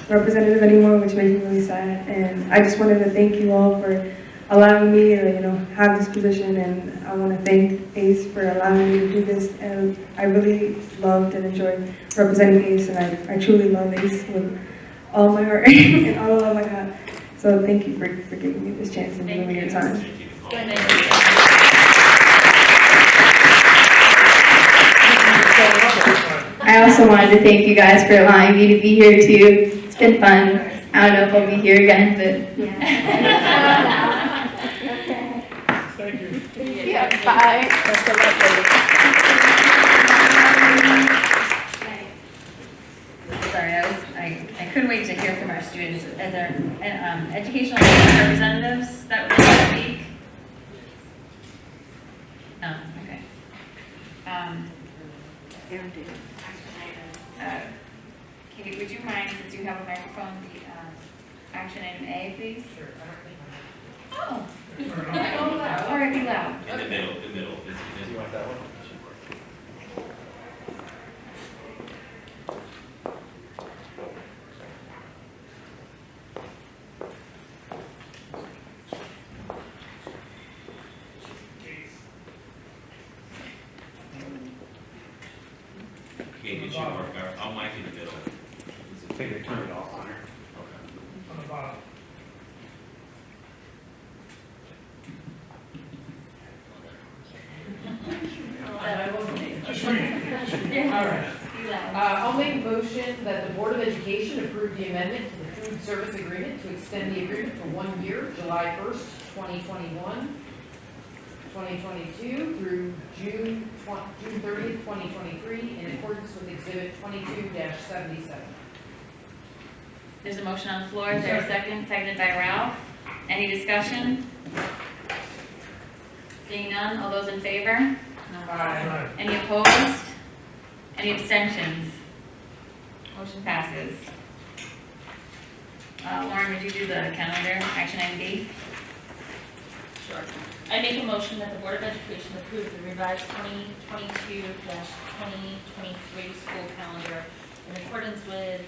representative anymore, which makes me really sad. And I just wanted to thank you all for allowing me to, have this position, and I want to thank ACE for allowing me to do this. And I really loved and enjoyed representing ACE, and I truly love ACE with all my heart and all the love I got. So thank you for giving me this chance and giving me your time. I also wanted to thank you guys for allowing me to be here too. It's been fun. I don't know if I'll be here again, but yeah. Thank you. Yeah, bye. Sorry, I couldn't wait to hear from our students. Are there educational representatives that would like to speak? No, okay. Katie, would you mind, since you have a microphone, the action item A, please? Sure. Oh. All right, be loud. In the middle. You want that one? Okay, did you work? I'll mic in the middle. Take it, turn it off on her. Okay. On the bottom. All right. I'll make a motion that the Board of Education approve the amendment to the food service agreement to extend the agreement for 1 year, July 1st, 2021, 2022 through June 30th, 2023, in accordance with Exhibit 22-77. There's a motion on the floor. Is there a second? Seconded by Ralph. Any discussion? Seeing none, all those in favor? Aye. Any opposed? Any abstentions? Motion passes. Lauren, would you do the calendar, action item B? Sure. I make a motion that the Board of Education approve the revised 2022-2023 school calendar in accordance with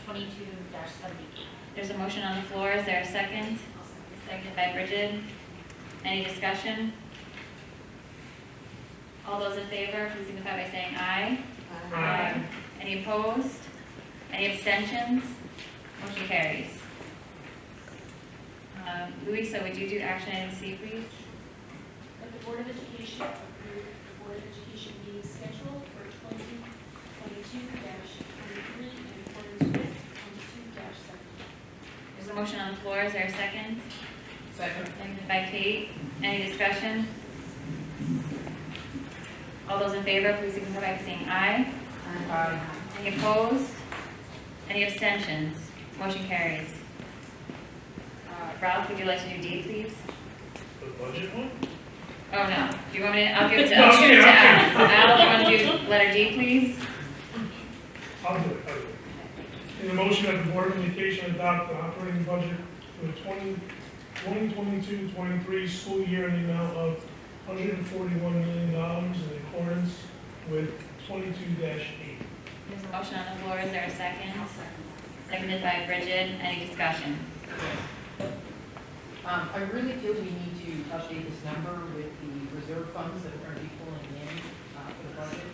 22-78. There's a motion on the floor. Is there a second? Seconded by Bridget. Any discussion? All those in favor, please signify by saying aye. Aye. Any opposed? Any abstentions? Motion carries. Louisa, would you do action item C, please? That the Board of Education approve the Board of Education meeting schedule for 2022-23 in accordance with 22-70. There's a motion on the floor. Is there a second? Second. Seconded by Kate. Any discussion? All those in favor, please signify by saying aye. Aye. Any opposed? Any abstentions? Motion carries. Ralph, would you like to do D, please? The budget one? Oh, no. Do you want me to? I'll give it to Al. Do you want to do letter D, please? I'll do it. In the motion that the Board of Education adopt the operating budget for the 2022-23 school year in the amount of $141 million in accordance with 22-8. There's a motion on the floor, is there a second? Seconded by Bridget, any discussion? I really feel we need to update this number with the reserve funds that we're going to be pulling in for the budget,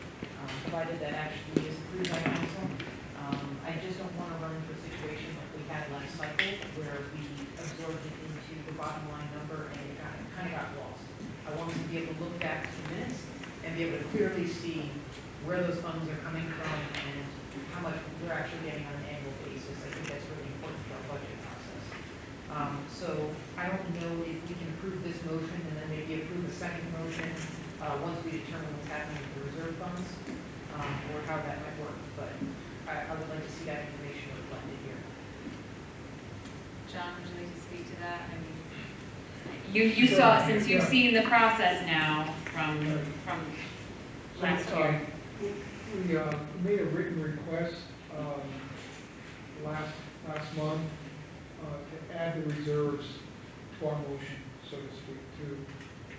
provided that actually is approved by council. I just don't want to run into a situation like we had last cycle where we absorbed it into the bottom line number and it kind of got lost. I want us to be able to look back to the minutes and be able to clearly see where those funds are coming from and how much we're actually getting on an annual basis. I think that's really important for our budget process. So I don't know if we can approve this motion and then maybe approve a second motion once we determine what's happening with the reserve funds or how that might work. But I would like to see that information reflected here. John, would you like to speak to that? I mean, you saw, since you've seen the process now from last year. We made a written request last month to add the reserves to our motion, so to speak,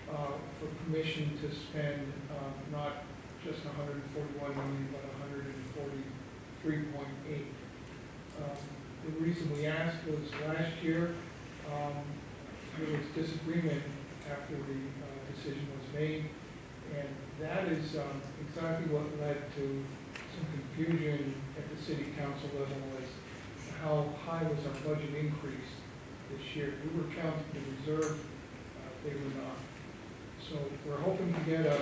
for permission to spend not just 141 million, but 143.8. The reason we asked was last year there was disagreement after the decision was made, and that is exactly what led to some confusion at the city council level as to how high was our budget increase this year. We were counting the reserve, they were not. So we're hoping to get a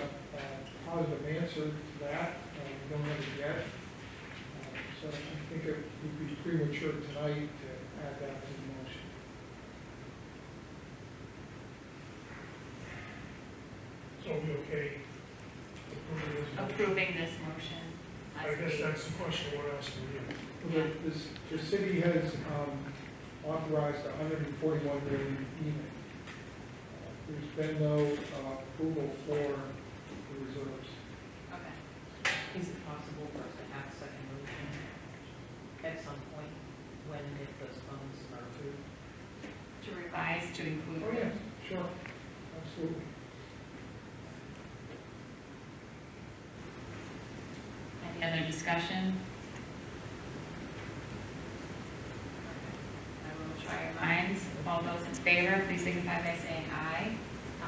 positive answer to that. We don't have it yet. So I think it would be premature tonight to add that to the motion. So are we okay Approving this motion. I guess that's the question we're asking you. The city has authorized 141 million even. There's been no approval for the reserves. Okay. Is it possible for us to have a second motion at some point when and if those funds are approved? To revise, to include. Oh, yes, sure, absolutely. Any other discussion? I will try your minds. All those in favor, please signify by saying aye.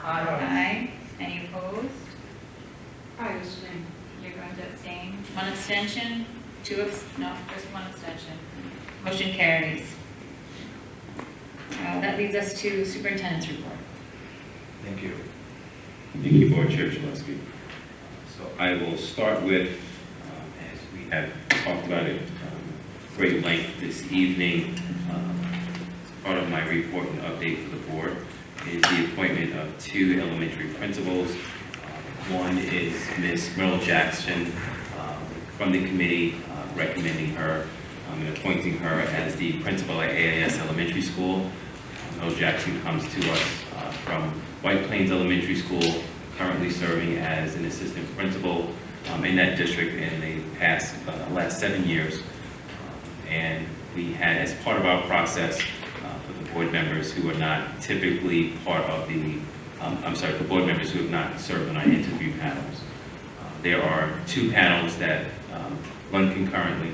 Aye. Aye. Any opposed? I abstain. You're going to abstain. One abstention? No, just one abstention. Motion carries. That leads us to superintendent's report. Thank you. Thank you, Board Chair Gillespie. So I will start with, as we have talked about it great length this evening, part of my report and update for the board is the appointment of 2 elementary principals. One is Ms. Merle Jackson from the committee, recommending her and appointing her as the principal at AIS Elementary School. Merle Jackson comes to us from White Plains Elementary School, currently serving as an assistant principal in that district in the last 7 years. And we had, as part of our process, for the board members who are not typically part of the, the board members who have not served on our interview panels. There are 2 panels that run concurrently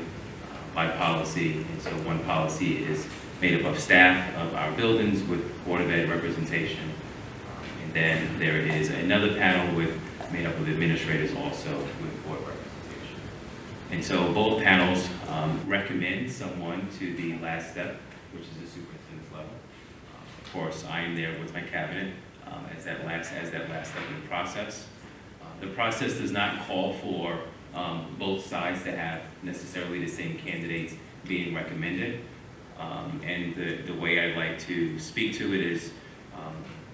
by policy, and so one policy is made up of staff of our buildings with Board of Ed representation. And then there is another panel made up of administrators also with board representation. And so both panels recommend someone to the last step, which is the superintendent's level. Of course, I am there with my cabinet as that last step in the process. The process does not call for both sides to have necessarily the same candidates being recommended. And the way I like to speak to it is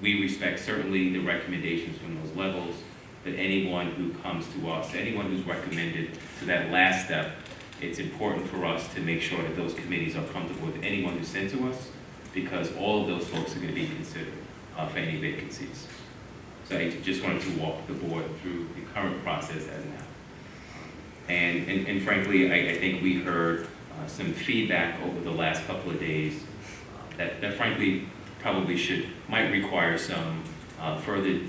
we respect certainly the recommendations from those levels, but anyone who comes to us, anyone who's recommended to that last step, it's important for us to make sure that those committees are comfortable with anyone who's sent to us, because all of those folks are going to be considered for any vacancies. So I just wanted to walk the board through the current process as now. And frankly, I think we heard some feedback over the last couple of days that frankly probably might require some further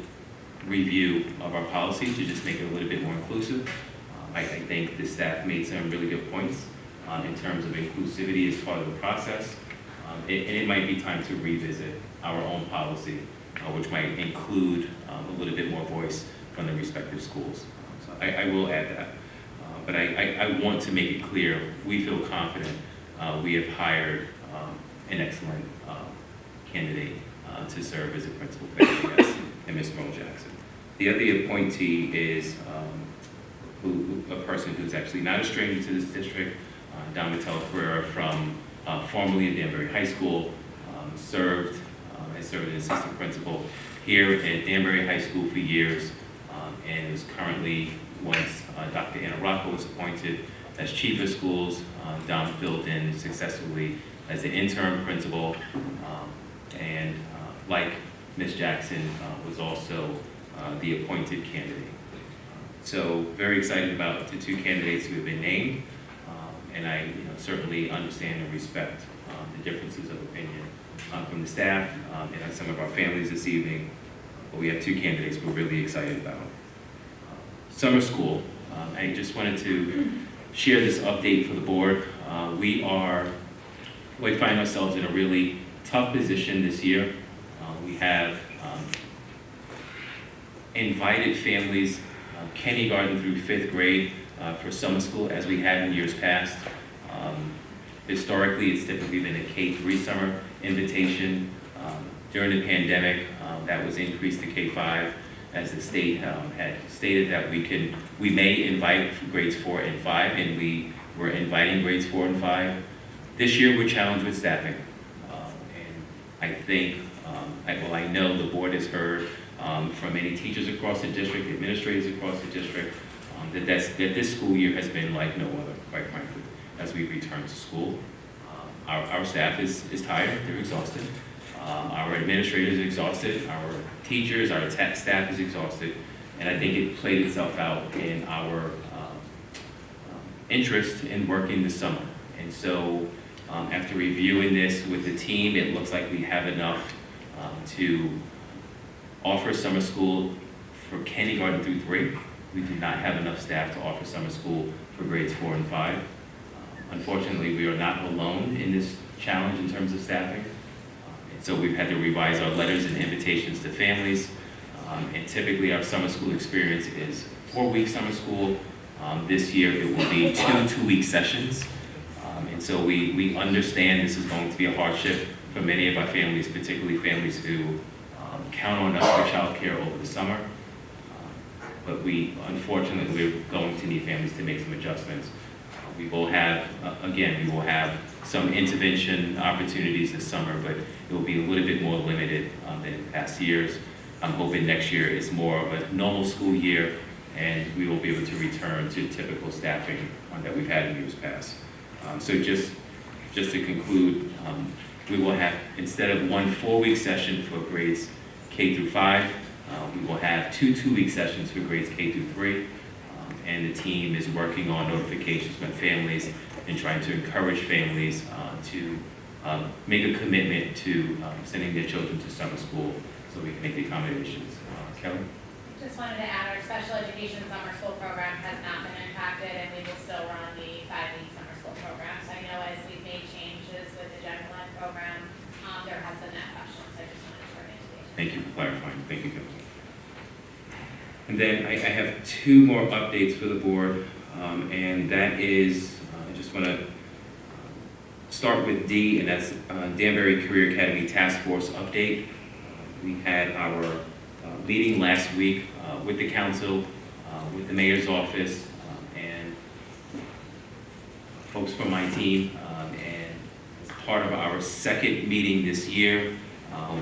review of our policies to just make it a little bit more inclusive. I think the staff made some really good points in terms of inclusivity as part of the process. And it might be time to revisit our own policy, which might include a little bit more voice from the respective schools. So I will add that. But I want to make it clear, we feel confident we have hired an excellent candidate to serve as a principal for AIS, and Ms. Merle Jackson. The other appointee is a person who's actually not a stranger to this district, Domitella Ferreira from formerly at Danbury High School, has served as assistant principal here at Danbury High School for years, and is currently, once Dr. Anna Rocco was appointed as chief of schools, Dom filled in successfully as the interim principal, and like Ms. Jackson, was also the appointed candidate. So very excited about the two candidates who have been named, and I certainly understand and respect the differences of opinion from the staff and some of our families this evening, but we have two candidates we're really excited about. Summer school, I just wanted to share this update for the board. We find ourselves in a really tough position this year. We have invited families, kindergarten through 5th grade, for summer school as we had in years past. Historically, it's typically been a K-3 summer invitation. During the pandemic, that was increased to K-5 as the state had stated that we may invite grades 4 and 5, and we were inviting grades 4 and 5. This year, we're challenged with staffing. And I think, I know the board has heard from many teachers across the district, administrators across the district, that this school year has been like no other, quite frankly, as we return to school. Our staff is tired, they're exhausted. Our administrators are exhausted, our teachers, our tech staff is exhausted, and I think it played itself out in our interest in working this summer. And so after reviewing this with the team, it looks like we have enough to offer summer school for kindergarten through 3. We do not have enough staff to offer summer school for grades 4 and 5. Unfortunately, we are not alone in this challenge in terms of staffing. And so we've had to revise our letters and invitations to families. And typically our summer school experience is 4-week summer school. This year it will be 2 2-week sessions. And so we understand this is going to be a hardship for many of our families, particularly families who count on us for childcare over the summer. But unfortunately, we're going to need families to make some adjustments. We will have some intervention opportunities this summer, but it will be a little bit more limited than in past years. I'm hoping next year is more of a normal school year, and we will be able to return to typical staffing that we've had in years past. So just to conclude, we will have, instead of 1 4-week session for grades K through 5, we will have 2 2-week sessions for grades K through 3. And the team is working on notifications from families and trying to encourage families to make a commitment to sending their children to summer school so we can make the accommodations. Kelly? Just wanted to add, our special education summer school program has not been impacted, and we will still run the 5-week summer school program. So I know as we've made changes with the general ed program, there has been that question, so I just wanted to bring it to the attention. Thank you for clarifying. Thank you, Kelly. And then I have 2 more updates for the board, and that is, I just want to start with D, and that's Danbury Career Academy Task Force update. We had our meeting last week with the council, with the mayor's office, and folks from my team, and as part of our second meeting this year,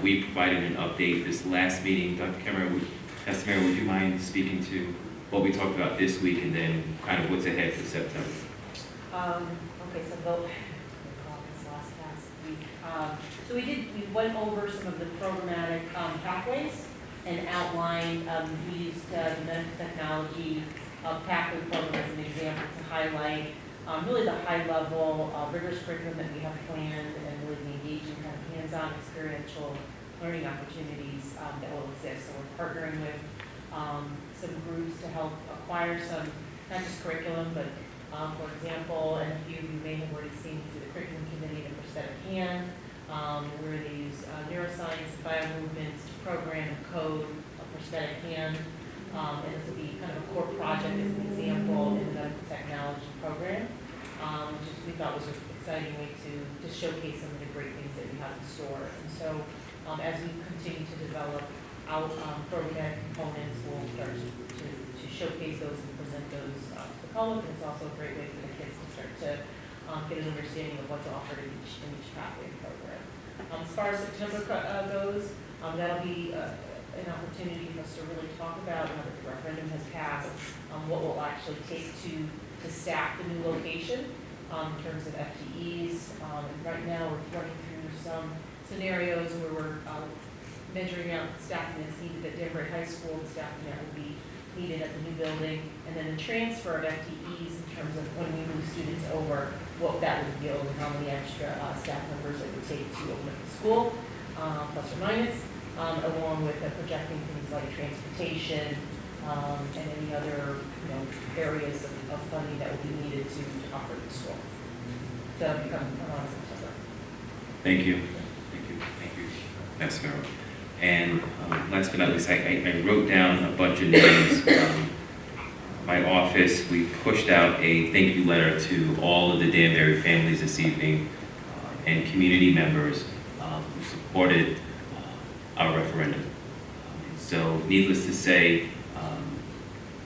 we provided an update this last meeting. Dr. Cameron, Mayor, would you mind speaking to what we talked about this week and then kind of what's ahead for September? Okay, so last week. So we went over some of the programmatic pathways and outlined, we used the benefit technology pathway program as an example to highlight really the high-level rigorous curriculum that we have planned and really the engaging kind of hands-on experiential learning opportunities that will exist. So we're partnering with some groups to help acquire some, not just curriculum, but for example, and a few of you may have already seen through the curriculum committee, the prosthetic hand, where they use neuroscience, biomovements to program and code a prosthetic hand. And this will be kind of a core project as an example in the medical technology program, which we thought was an exciting way to showcase some of the great things that we have in store. And so as we continue to develop our program components, we'll start to showcase those and present those to the public. And it's also a great way for the kids to start to get an understanding of what's offered in each pathway program. As far as September goes, that'll be an opportunity for us to really talk about, now that the referendum has passed, what will actually take to staff the new location in terms of FTEs. And right now, we're running through some scenarios where we're measuring out the staffing that's needed at Danbury High School, the staffing that will be needed at the new building, and then the transfer of FTEs in terms of when we move students over, what that would yield and how many extra staff members it would take to open up the school, plus or minus. Along with projecting things like transportation and any other areas of funding that will be needed to operate the school. So that'll become around September. Thank you. Yes, Merrill. And last but not least, I wrote down a bunch of names. My office, we pushed out a thank you letter to all of the Danbury families this evening and community members who supported our referendum. So needless to say,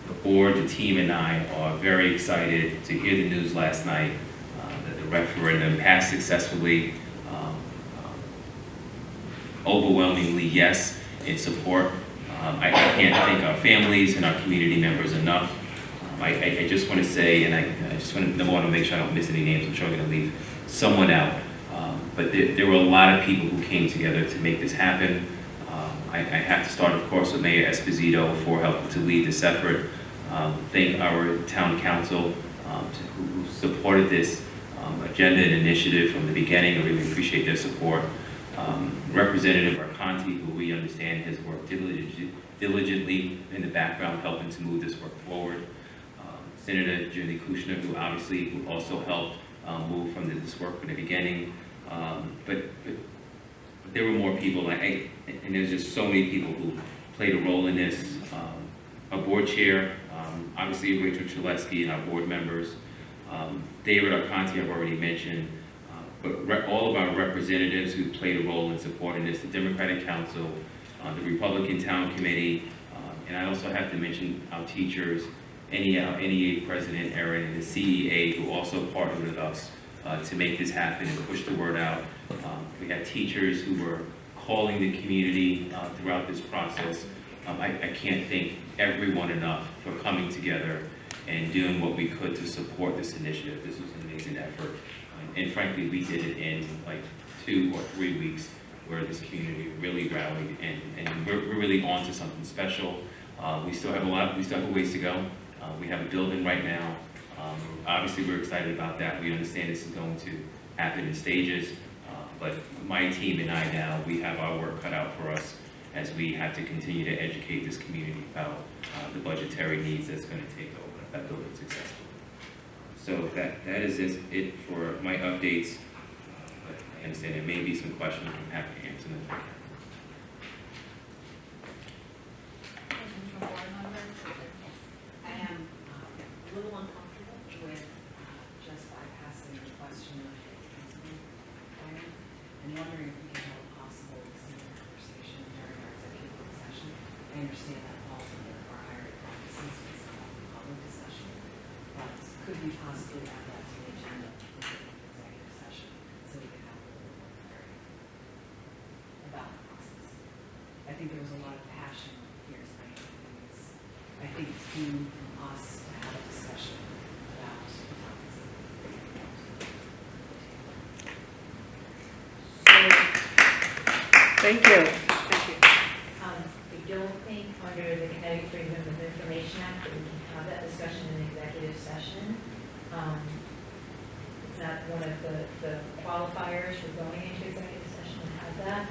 the board, the team, and I are very excited to hear the news last night that the referendum passed successfully. Overwhelmingly yes in support. I can't thank our families and our community members enough. I just want to say, and I just want to, number one, to make sure I don't miss any names. I'm sure I'm going to leave someone out. But there were a lot of people who came together to make this happen. I have to start, of course, with Mayor Esposito for helping to lead this effort. Thank our town council who supported this agenda and initiative from the beginning. I really appreciate their support. Representative Arconti, who we understand has worked diligently in the background helping to move this work forward. Senator Julie Kushner, who also helped move from this work from the beginning. But there were more people, and there's just so many people who played a role in this. Our board chair, obviously Rachel Chalesky, and our board members. David Arconti, I've already mentioned. But all of our representatives who played a role in supporting this, the Democratic Council, the Republican Town Committee, and I also have to mention our teachers, NEA President Aaron, and the CEA, who also partnered with us to make this happen and push the word out. We had teachers who were calling the community throughout this process. I can't thank everyone enough for coming together and doing what we could to support this initiative. This was an amazing effort. And frankly, we did it in like 2 or 3 weeks where this community really rallied, and we're really on to something special. We still have a ways to go. We have a building right now. Obviously, we're excited about that. We understand this is going to happen in stages, but my team and I now, we have our work cut out for us as we have to continue to educate this community about the budgetary needs that's going to take over if that building is successful. So that is it for my updates. But I understand there may be some questions. I'm happy to answer them. Questions from board members? I am a little uncomfortable with just bypassing the question of the principal plan and wondering if we can have a possible extended conversation during our executive session. I understand that falls under our hiring practices, it's not a public discussion, but could we possibly add that to the agenda for the executive session so we can have a little more clarity about the process? I think there was a lot of passion here tonight. I think it's due from us to have a discussion about the topics. Thank you. I don't think under the Connecticut Freedom of Information Act that we can have that discussion in executive session. It's not one of the qualifiers for going into executive session to have that.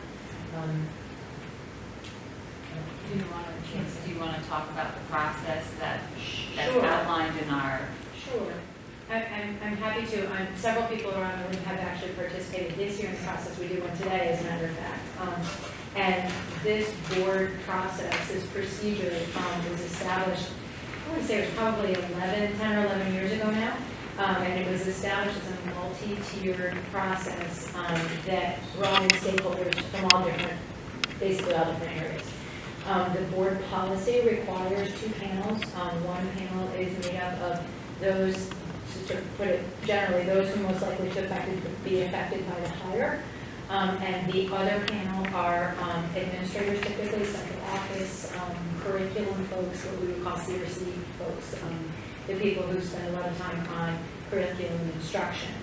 Do you want to talk about the process that's Sure. outlined in our? Sure. I'm happy to. Several people around the room have actually participated this year in the process. We did one today, as a matter of fact. And this board process, this procedure was established, I want to say it was probably 10 or 11 years ago now. And it was established as a multi-tiered process that brought in stakeholders from basically all different areas. The board policy requires 2 panels. One panel is made up of those, to put it generally, those who are most likely to be affected by the hire. And the other panel are administrators, typically central office, curriculum folks, what we would call CRC folks, the people who spend a lot of time on curriculum instruction.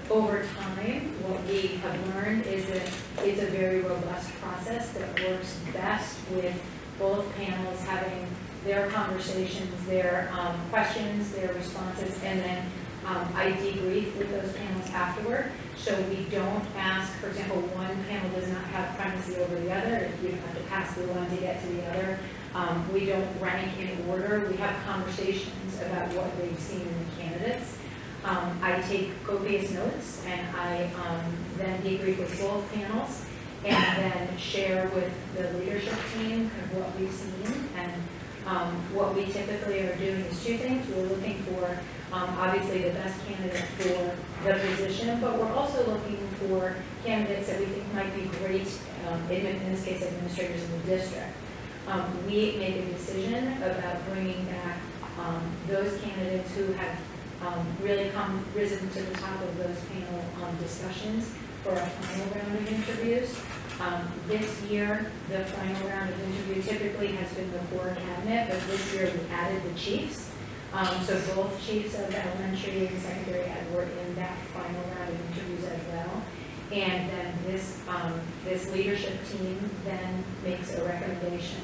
Over time, what we have learned is that it's a very robust process that works best with both panels having their conversations, their questions, their responses, and then I debrief with those panels afterward. So we don't ask, for example, one panel does not have primacy over the other. You don't have to pass through one to get to the other. We don't rank in order. We have conversations about what they've seen in the candidates. I take copious notes, and I then debrief with both panels, and then share with the leadership team kind of what we've seen. And what we typically are doing is 2 things. We're looking for, obviously, the best candidate for the position, but we're also looking for candidates that we think might be great, in this case, administrators in the district. We make a decision about bringing back those candidates who have really risen to the top of those panel discussions for a final round of interviews. This year, the final round of interview typically has been the core cabinet, but this year we added the chiefs. So both chiefs of elementary and secondary ed were in that final round of interviews as well. And then this leadership team then makes a recommendation,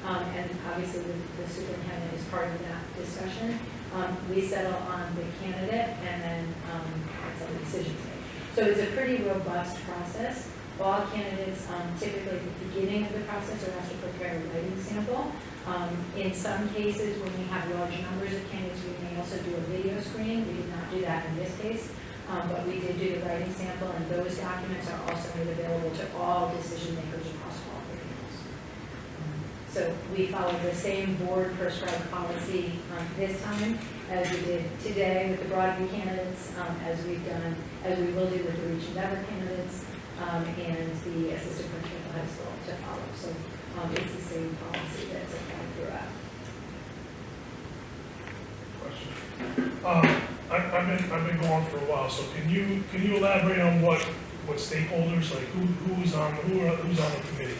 and obviously the superintendent is part of that discussion. We settle on the candidate, and then that's how the decision's made. So it's a pretty robust process. All candidates, typically at the beginning of the process, are asked to prepare a writing sample. In some cases, when we have large numbers of candidates, we may also do a video screening. We did not do that in this case, but we did do the writing sample, and those documents are also made available to all decision makers across all grades. So we followed the same board prescribed policy this time as we did today with the Broadview candidates, as we will do with the Reach Endeavor candidates, and the assistant principal at the high school to follow. So it's the same policy that's applied throughout. Question. I've been going for a while, so can you elaborate on what stakeholders, like who's on the committee,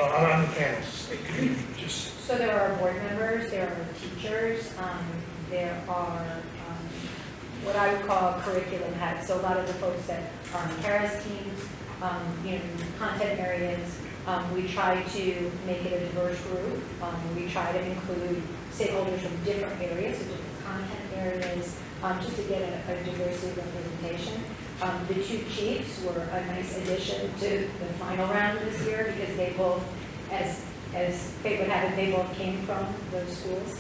on the panels? Like, can you just... So there are board members, there are teachers, there are what I would call curriculum heads. So a lot of the folks that are on Kara's teams, in content areas, we try to make it a diverse group. We try to include stakeholders from different areas, so different content areas, just to get a diversity of representation. The 2 chiefs were a nice addition to the final round this year because they both, as fate would have it, they both came from those schools.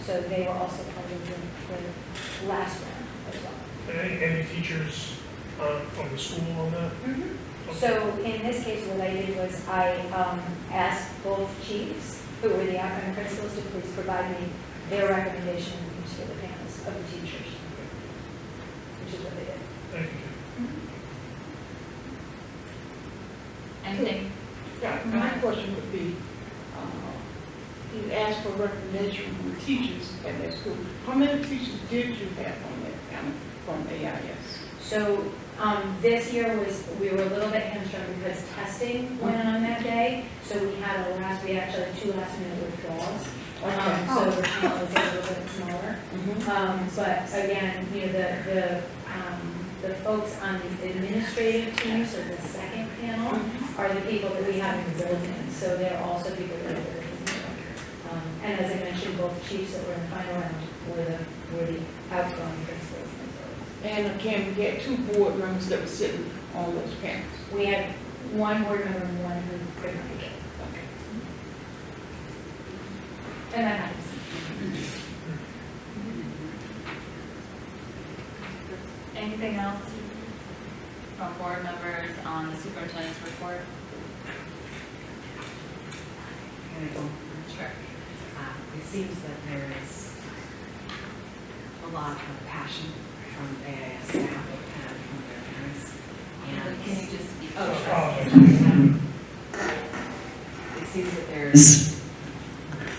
So they were also part of the last round as well. Any teachers from the school on that? Mm-hmm. Okay. So in this case, what I did was I asked both chiefs, who were the outgoing principals, to please provide me their recommendations for the panels of the teachers, which is what they did. Thank you. Anything? Yeah, my question would be, you asked for recommendation from teachers at that school. How many teachers did you have on that panel from AIS? So this year we were a little bit hamstrung because testing went on that day. So we actually had 2 last minute withdrawals. So the panel was a little bit smaller. But again, the folks on the administrative team, so the second panel, are the people that we have in the building. So they're also people that are very familiar And as I mentioned, both chiefs that were in the final round were the outgoing principals. And can we get 2 board members that were sitting on those panels? We had one board member and one who couldn't make it. And that happens. Anything else from board members on the superintendent's report? Can I go? Sure. It seems that there is a lot of passion from AIS staff and from their parents. And Can you just speak? Oh, sure. It seems that there's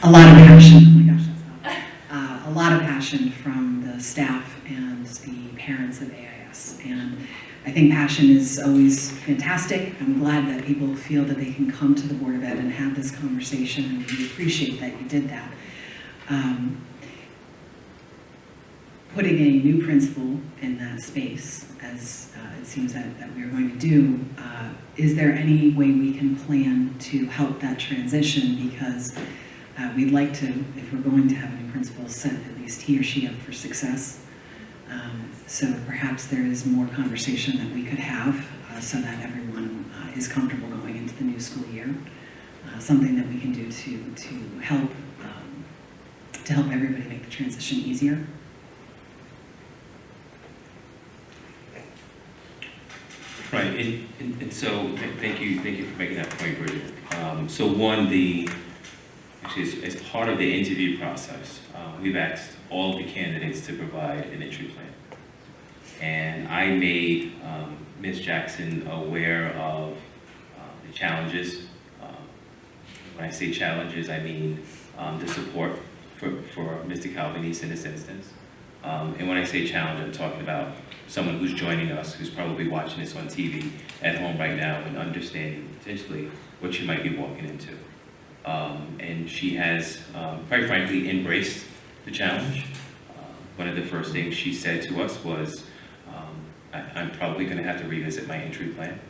a lot of passion. Oh my gosh, that's not. A lot of passion from the staff and the parents of AIS. And I think passion is always fantastic. I'm glad that people feel that they can come to the Board of Ed and have this conversation, and we appreciate that you did that. Putting a new principal in that space, as it seems that we are going to do, is there any way we can plan to help that transition? Because we'd like to, if we're going to have a new principal, set at least he or she up for success. So perhaps there is more conversation that we could have so that everyone is comfortable going into the new school year. Something that we can do to help everybody make the transition easier. Right, and so thank you for making that point, Bridget. So one, actually as part of the interview process, we've asked all the candidates to provide an entry plan. And I made Ms. Jackson aware of the challenges. When I say challenges, I mean the support for Mr. Calvinese in this instance. And when I say challenge, I'm talking about someone who's joining us, who's probably watching this on TV at home right now and understanding potentially what she might be walking into. And she has, quite frankly, embraced the challenge. One of the first things she said to us was, I'm probably going to have to revisit my entry plan,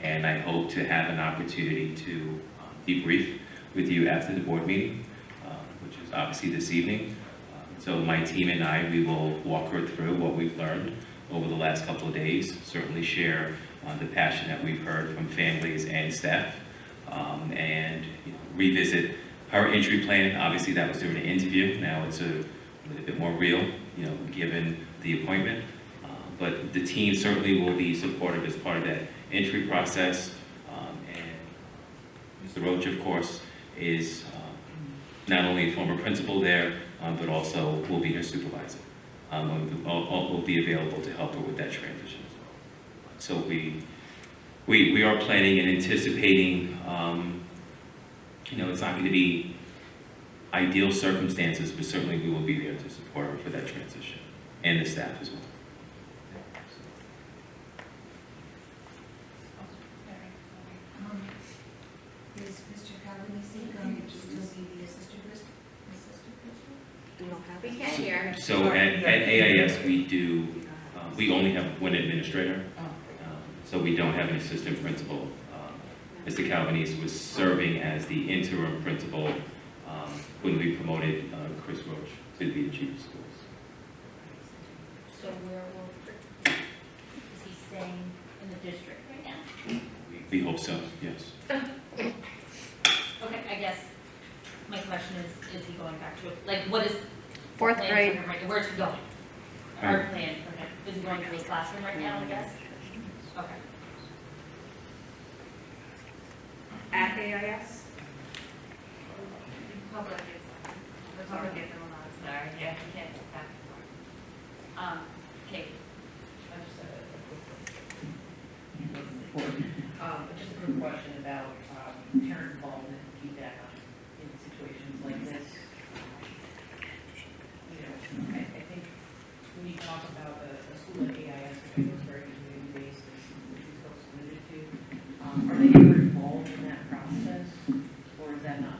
and I hope to have an opportunity to debrief with you after the board meeting, which is obviously this evening. So my team and I, we will walk her through what we've learned over the last couple of days, certainly share the passion that we've heard from families and staff, and revisit her entry plan. Obviously that was during the interview. Now it's a little bit more real, given the appointment. But the team certainly will be supportive as part of that entry process. And Mr. Roach, of course, is not only a former principal there, but also will be her supervisor. Will be available to help her with that transition as well. So we are planning and anticipating, it's not going to be ideal circumstances, but certainly we will be there to support her for that transition, and the staff as well. Is Mr. Calvinese going to still be the assistant principal? We can't hear. So at AIS, we only have one administrator, so we don't have an assistant principal. Mr. Calvinese was serving as the interim principal when we promoted Chris Roach to be the chief of schools. So is he staying in the district right now? We hope so, yes. Okay, I guess my question is he going back to, what is Fourth plan grade. for him right now? Where's he going? Our plan for him, is he going to his classroom right now, I guess? Okay. At AIS? Public is a little sorry, yeah, you can't get back and forth. Kate. Just a quick question about parent involvement and feedback in situations like this. I think when you talk about a school like AIS, which I know is very community-based, as these folks alluded to, are they ever involved in that process, or is that not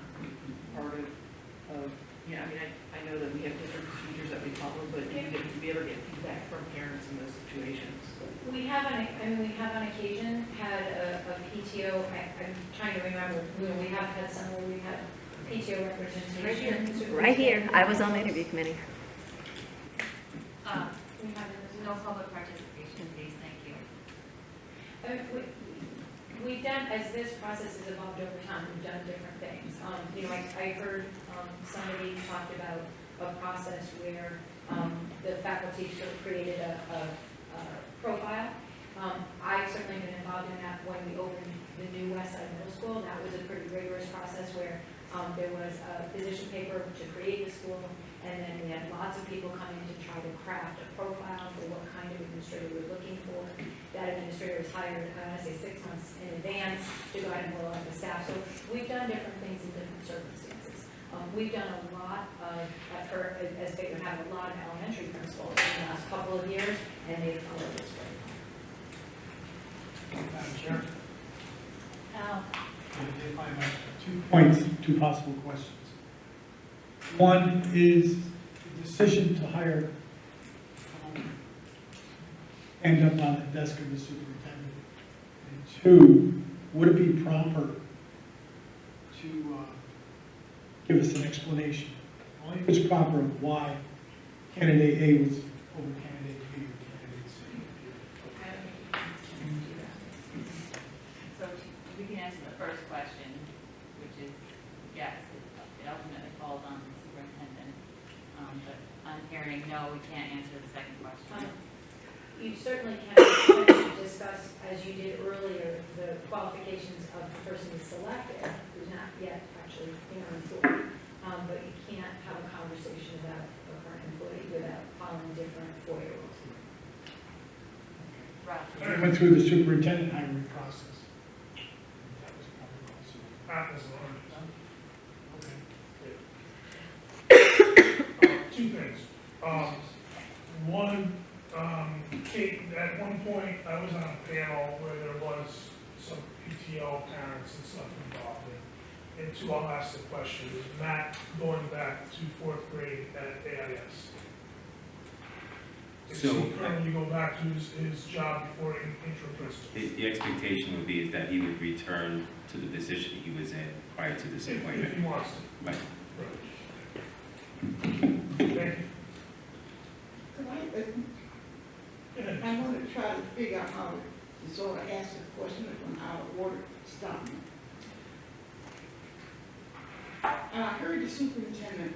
part of I know that we have different procedures that we follow, but do you ever get feedback from parents in those situations? We have on occasion had a PTO, I'm trying to remember, we have had some where we had PTO representation. Right here. I was on the interview committee. We have no public participation, please, thank you. We've done, as this process has evolved over time, we've done different things. You know, I heard somebody talked about a process where the faculty sort of created a profile. I certainly been involved in that when we opened the new West Side Middle School. That was a pretty rigorous process where there was a position paper to create the school, and then we had lots of people come in to try to craft a profile for what kind of administrator we're looking for. That administrator was hired, I want to say 6 months in advance to go ahead and roll out the staff. So we've done different things in different circumstances. We've done a lot of, as they would have a lot of elementary principals in the last couple of years, and they've followed this way. Madam Chair, Al. if I may, 2 points, 2 possible questions. One is the decision to hire end up on the desk of the superintendent. And 2, would it be proper to give us an explanation, only if it's proper, of why candidate A was over candidate B or candidate C? So we can answer the first question, which is, yes, it ultimately falls on the superintendent. But I'm hearing, no, we can't answer the second question. You certainly can discuss, as you did earlier, the qualifications of the person who's selected, who's not yet actually in our employee. But you can't have a conversation about a current employee without following different FOIA rules. I went through the superintendent hiring process. That was probably also apples and oranges. Okay. 2 things. One, Kate, at one point, I was on a panel where there was some PTO parents and stuff involved in. And 2, I'll ask the question, is Matt going back to 4th grade at AIS? Is he currently go back to his job before interim principal? The expectation would be is that he would return to the position he was in prior to this appointment. If he wants to. Right. Thank you. I want to try to figure out how to sort of ask the question from our order stop me. And I heard the superintendent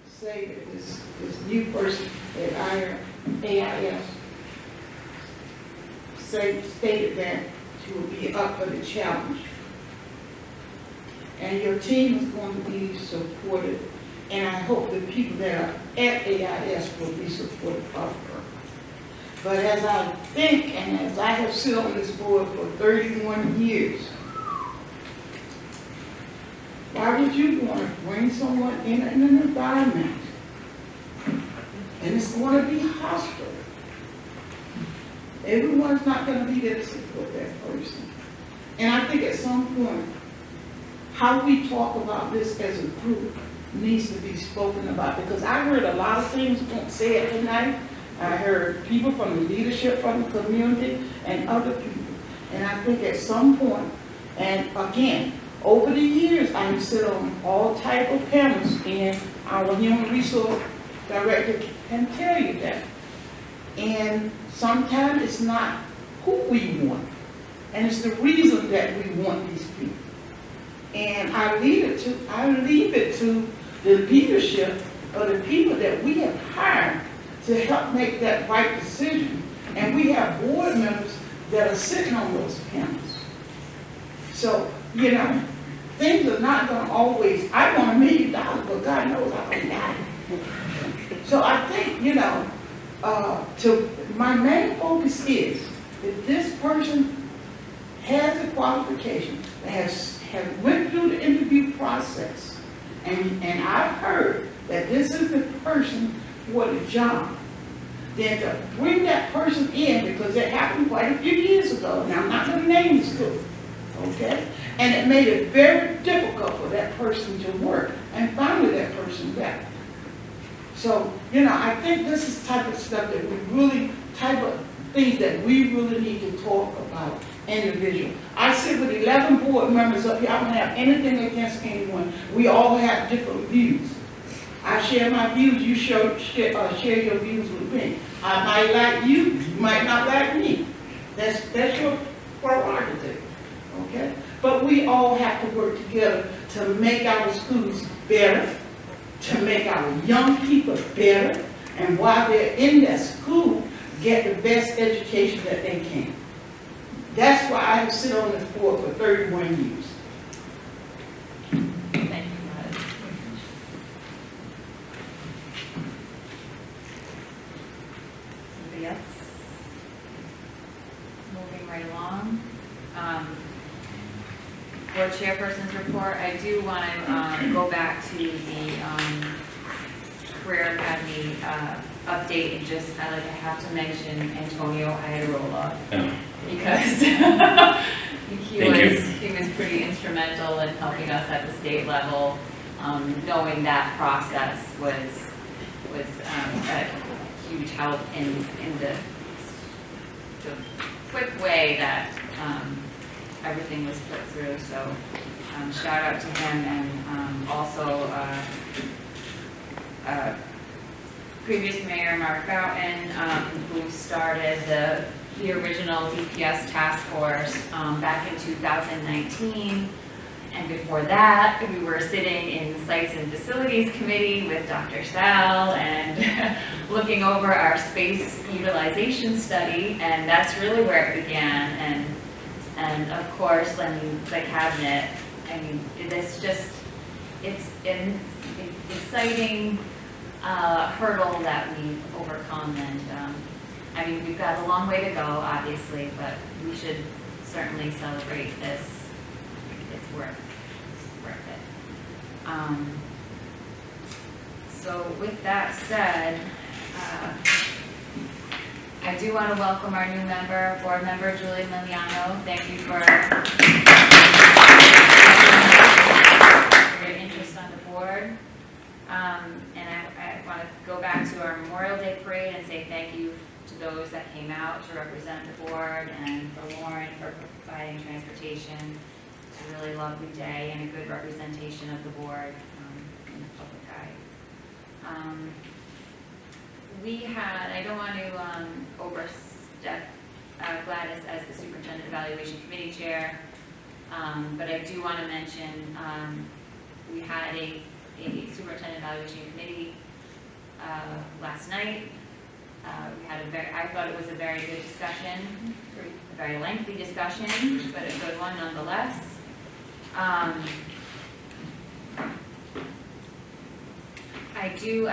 say that this new person at AIS stated that she will be up for the challenge. And your team is going to be supported, and I hope the people that are at AIS will be supportive of her. But as I think, and as I have sit on this board for 31 years, why would you want to bring someone in an environment and it's going to be hostile? Everyone's not going to be there to support that person. And I think at some point, how we talk about this as a group needs to be spoken about, because I heard a lot of things said tonight. I heard people from the leadership from the community and other people. And I think at some point, and again, over the years, I sit on all type of panels, and our human resource director can tell you that. And sometimes it's not who we want, and it's the reason that we want these people. And I leave it to the leadership of the people that we have hired to help make that right decision. And we have board members that are sitting on those panels. So, you know, things are not going to always, I want $1 million, but God knows I don't got it. So I think, you know, my main focus is that this person has a qualification, has went through the interview process, and I've heard that this is the person for the job. Then to bring that person in, because it happened quite a few years ago, and I'm not going to name the school, okay? And it made it very difficult for that person to work, and finally that person left. So, you know, I think this is type of stuff that we really things that we really need to talk about individually. I sit with 11 board members up here. I don't have anything against anyone. We all have different views. I share my views, you share your views with me. I might like you, you might not like me. That's your prerogative, okay? But we all have to work together to make our schools better, to make our young people better, and while they're in that school, get the best education that they can. That's why I have sit on this board for 31 years. Thank you, Gladys. Anybody else? Moving right along. Board chairperson's report. I do want to go back to the Career Academy update and just I have to mention Antonio Iarola because he was pretty instrumental in helping us at the state level. Knowing that process was a huge help in the quick way that everything was put through. So shout out to him, and also previous Mayor Mark Boughton, who started the original DPS task force back in 2019. And before that, we were sitting in Sites and Facilities Committee with Dr. Sal and looking over our space utilization study, and that's really where it began. And of course, I mean, the cabinet, I mean, it's an exciting hurdle that we've overcome. And I mean, we've got a long way to go, obviously, but we should certainly celebrate this. It's worth it. So with that said, I do want to welcome our new board member, Julie Miliano. Thank you for your interest on the board. And I want to go back to our Memorial Day parade and say thank you to those that came out to represent the board, and for Lauren for providing transportation. It's a really lovely day and a good representation of the board in the public eye. I don't want to overstep Gladys as the Superintendent Evaluation Committee Chair, but I do want to mention we had a Superintendent Evaluation Committee last night. We had I thought it was a very good discussion, a very lengthy discussion, but a good one nonetheless. I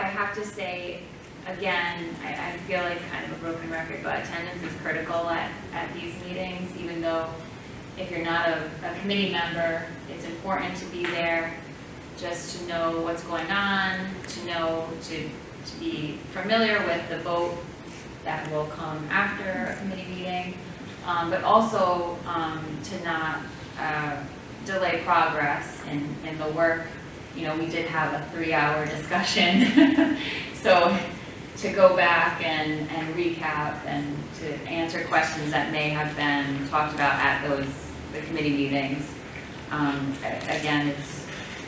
have to say, again, I feel like kind of a broken record, but attendance is critical at these meetings, even though if you're not a committee member, it's important to be there just to know what's going on, to be familiar with the vote that will come after a committee meeting, but also to not delay progress in the work. You know, we did have a 3-hour discussion, so to go back and recap and to answer questions that may have been talked about at the committee meetings. Again,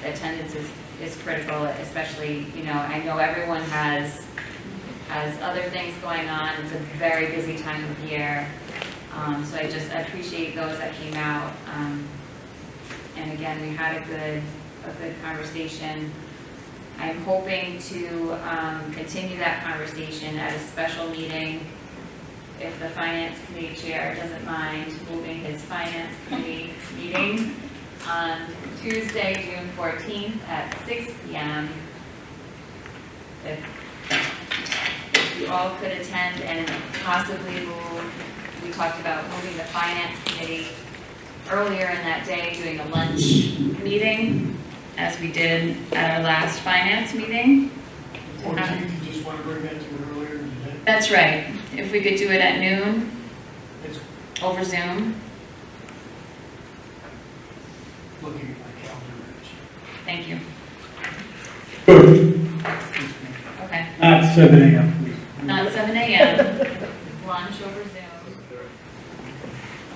attendance is critical, especially, you know, I know everyone has other things going on. It's a very busy time of year. So I appreciate those that came out. And again, we had a good conversation. I'm hoping to continue that conversation at a special meeting if the Finance Committee Chair doesn't mind moving his Finance Committee meeting on Tuesday, June 14th at 6 p.m. If you all could attend and possibly we talked about moving the Finance Committee earlier in that day, doing a lunch meeting, as we did at our last Finance meeting. 14th, you just want to bring that to an earlier in the day? That's right. If we could do it at noon over Zoom. Looking at my calendar. Thank you. Good. Okay. Not 7 a.m., please. Not 7 a.m. lunch over Zoom.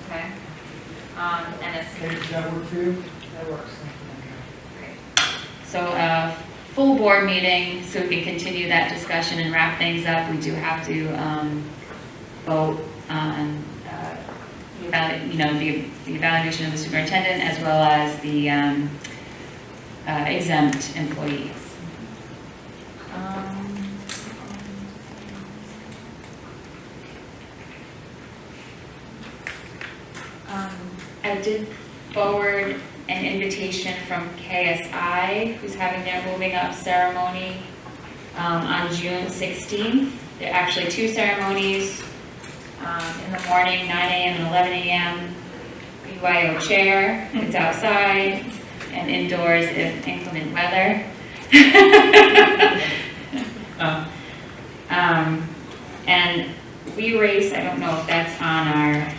Okay. And it's. Does that work for you? That works. Great. So a full board meeting, so we can continue that discussion and wrap things up. We do have to vote on the evaluation of the superintendent as well as the exempt employees. I did forward an invitation from KSI, who's having their moving up ceremony on June 16th. There are actually two ceremonies in the morning, 9 a.m. and 11 a.m. BYO chair, it's outside, and indoors if inclement weather. And we race, I don't know if that's on our,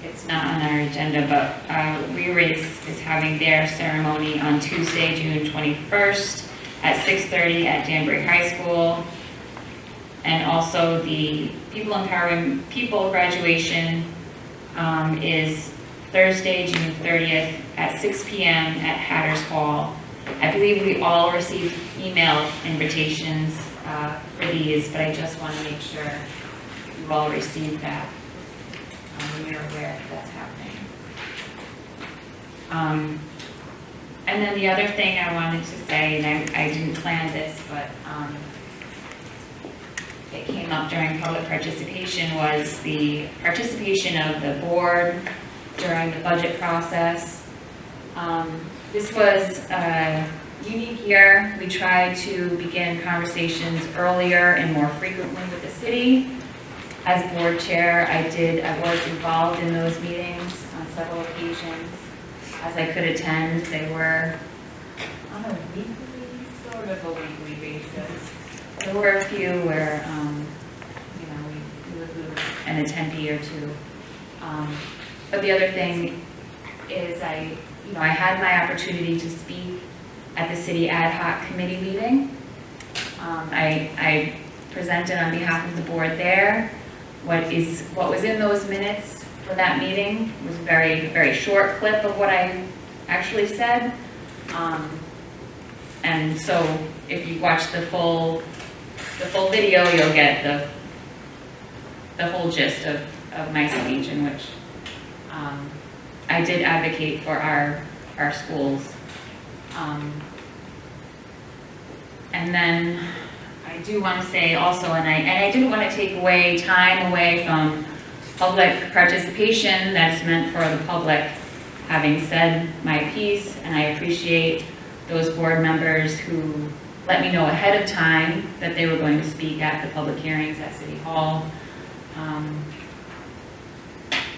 it's not on our agenda, but We Race is having their ceremony on Tuesday, June 21st at 6:30 at Danbury High School. And also the People Empowering People graduation is Thursday, June 30th at 6 p.m. at Hatters Hall. I believe we all received email invitations for these, but I just want to make sure you all received that. You're aware that that's happening. And then the other thing I wanted to say, and I didn't plan this, but it came up during public participation, was the participation of the board during the budget process. This was a unique year. We tried to begin conversations earlier and more frequently with the city. As board chair, I was involved in those meetings on several occasions. As I could attend, they were on a weekly, sort of a weekly basis. There were a few where, we would lose an attendee or two. But the other thing is I had my opportunity to speak at the city ad hoc committee meeting. I presented on behalf of the board there. What was in those minutes for that meeting was a very, very short clip of what I actually said. And so if you watch the full video, you'll get the whole gist of my speech, in which I did advocate for our schools. And then I do want to say also, and I didn't want to take time away from public participation that's meant for the public, having said my piece, and I appreciate those board members who let me know ahead of time that they were going to speak at the public hearings at City Hall.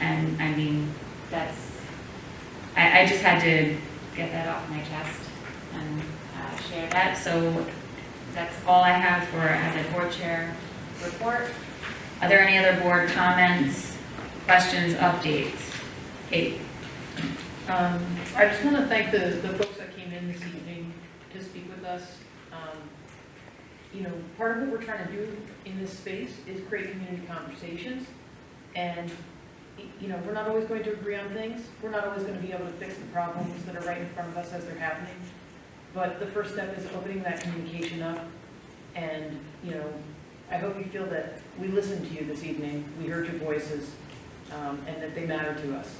And I mean, I just had to get that off my chest and share that. So that's all I have for as a board chair report. Are there any other board comments, questions, updates? Kate? I just want to thank the folks that came in this evening to speak with us. Part of what we're trying to do in this space is create community conversations. And, we're not always going to agree on things. We're not always going to be able to fix the problems that are right in front of us as they're happening. But the first step is opening that communication up. And, I hope you feel that we listened to you this evening. We heard your voices, and that they matter to us.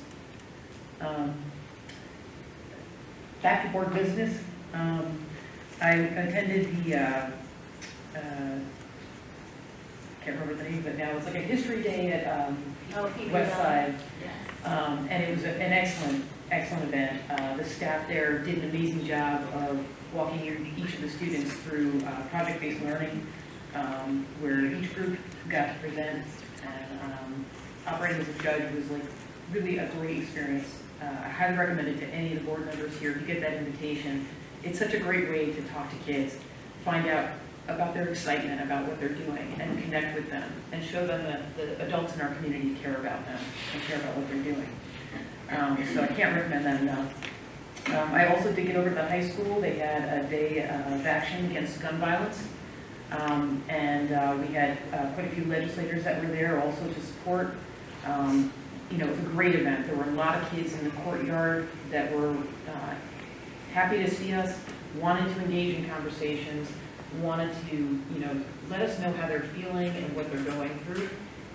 Back to board business. I attended the, can't remember the name of it now. It's like a history day at West Side. Yes. And it was an excellent event. The staff there did an amazing job of walking each of the students through project-based learning, where each group got to present, and operating as a judge was like really a great experience. I highly recommend it to any of the board members here to get that invitation. It's such a great way to talk to kids, find out about their excitement about what they're doing, and connect with them, and show them that the adults in our community care about them and care about what they're doing. So I can't recommend that enough. I also did get over to the high school. They had a day of action against gun violence. And we had quite a few legislators that were there also to support. You know, it was a great event. There were a lot of kids in the courtyard that were happy to see us, wanted to engage in conversations, wanted to, you know, let us know how they're feeling and what they're going through.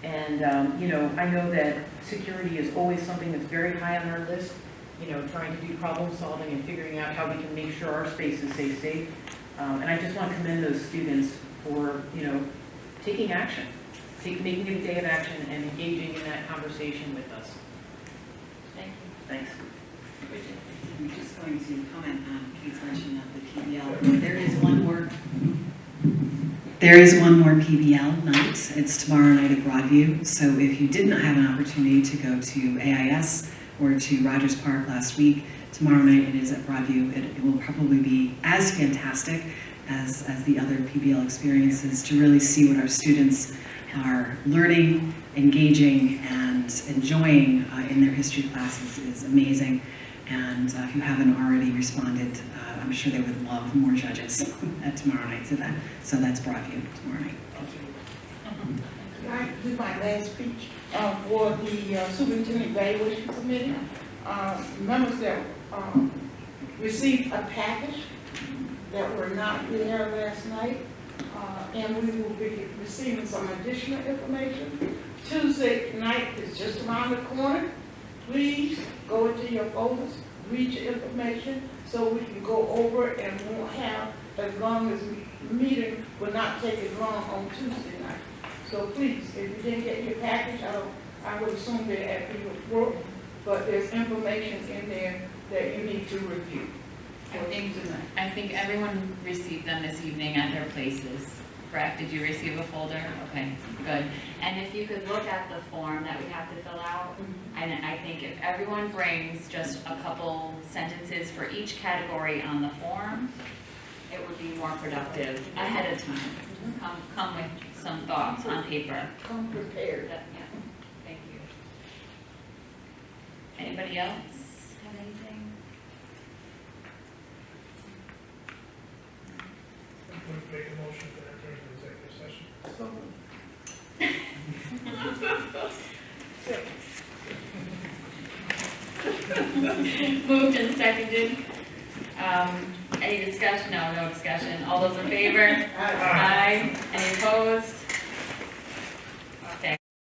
And, you know, I know that security is always something that's very high on our list, you know, trying to do problem solving and figuring out how we can make sure our spaces stay safe. And I just want to commend those students for, you know, taking action, making it a day of action and engaging in that conversation with us. Thank you. Thanks. I'm just going to comment on Kate's mention of the PBL. There is one more PBL night. It's tomorrow night at Broadview. So if you did not have an opportunity to go to AIS or to Rogers Park last week, tomorrow night it is at Broadview. It will probably be as fantastic as the other PBL experiences to really see what our students are learning, engaging, and enjoying in their history classes is amazing. And if you haven't already responded, I'm sure they would love more judges at tomorrow night's event. So that's Broadview tomorrow night. Can I do my last speech for the Superintendent Evaluation Committee? Members that received a package that were not there last night, and we will be receiving some additional information. Tuesday night is just around the corner. Please go into your folders, read your information, so we can go over it and won't have as long as meeting will not take as long on Tuesday night. So please, if you didn't get your package, I would assume they're at your work, but there's information in there that you need to review. I think everyone received them this evening at their places, correct? Did you receive a folder? Okay, good. And if you could look at the form that we have to fill out, and I think if everyone brings just a couple sentences for each category on the form, it would be more productive ahead of time. Come with some thoughts on paper. Come prepared. Yeah, thank you. Anybody else have anything? I'm going to make a motion to enter into executive session. Moved and seconded. Any discussion? No discussion. All those in favor? Aye. Any opposed?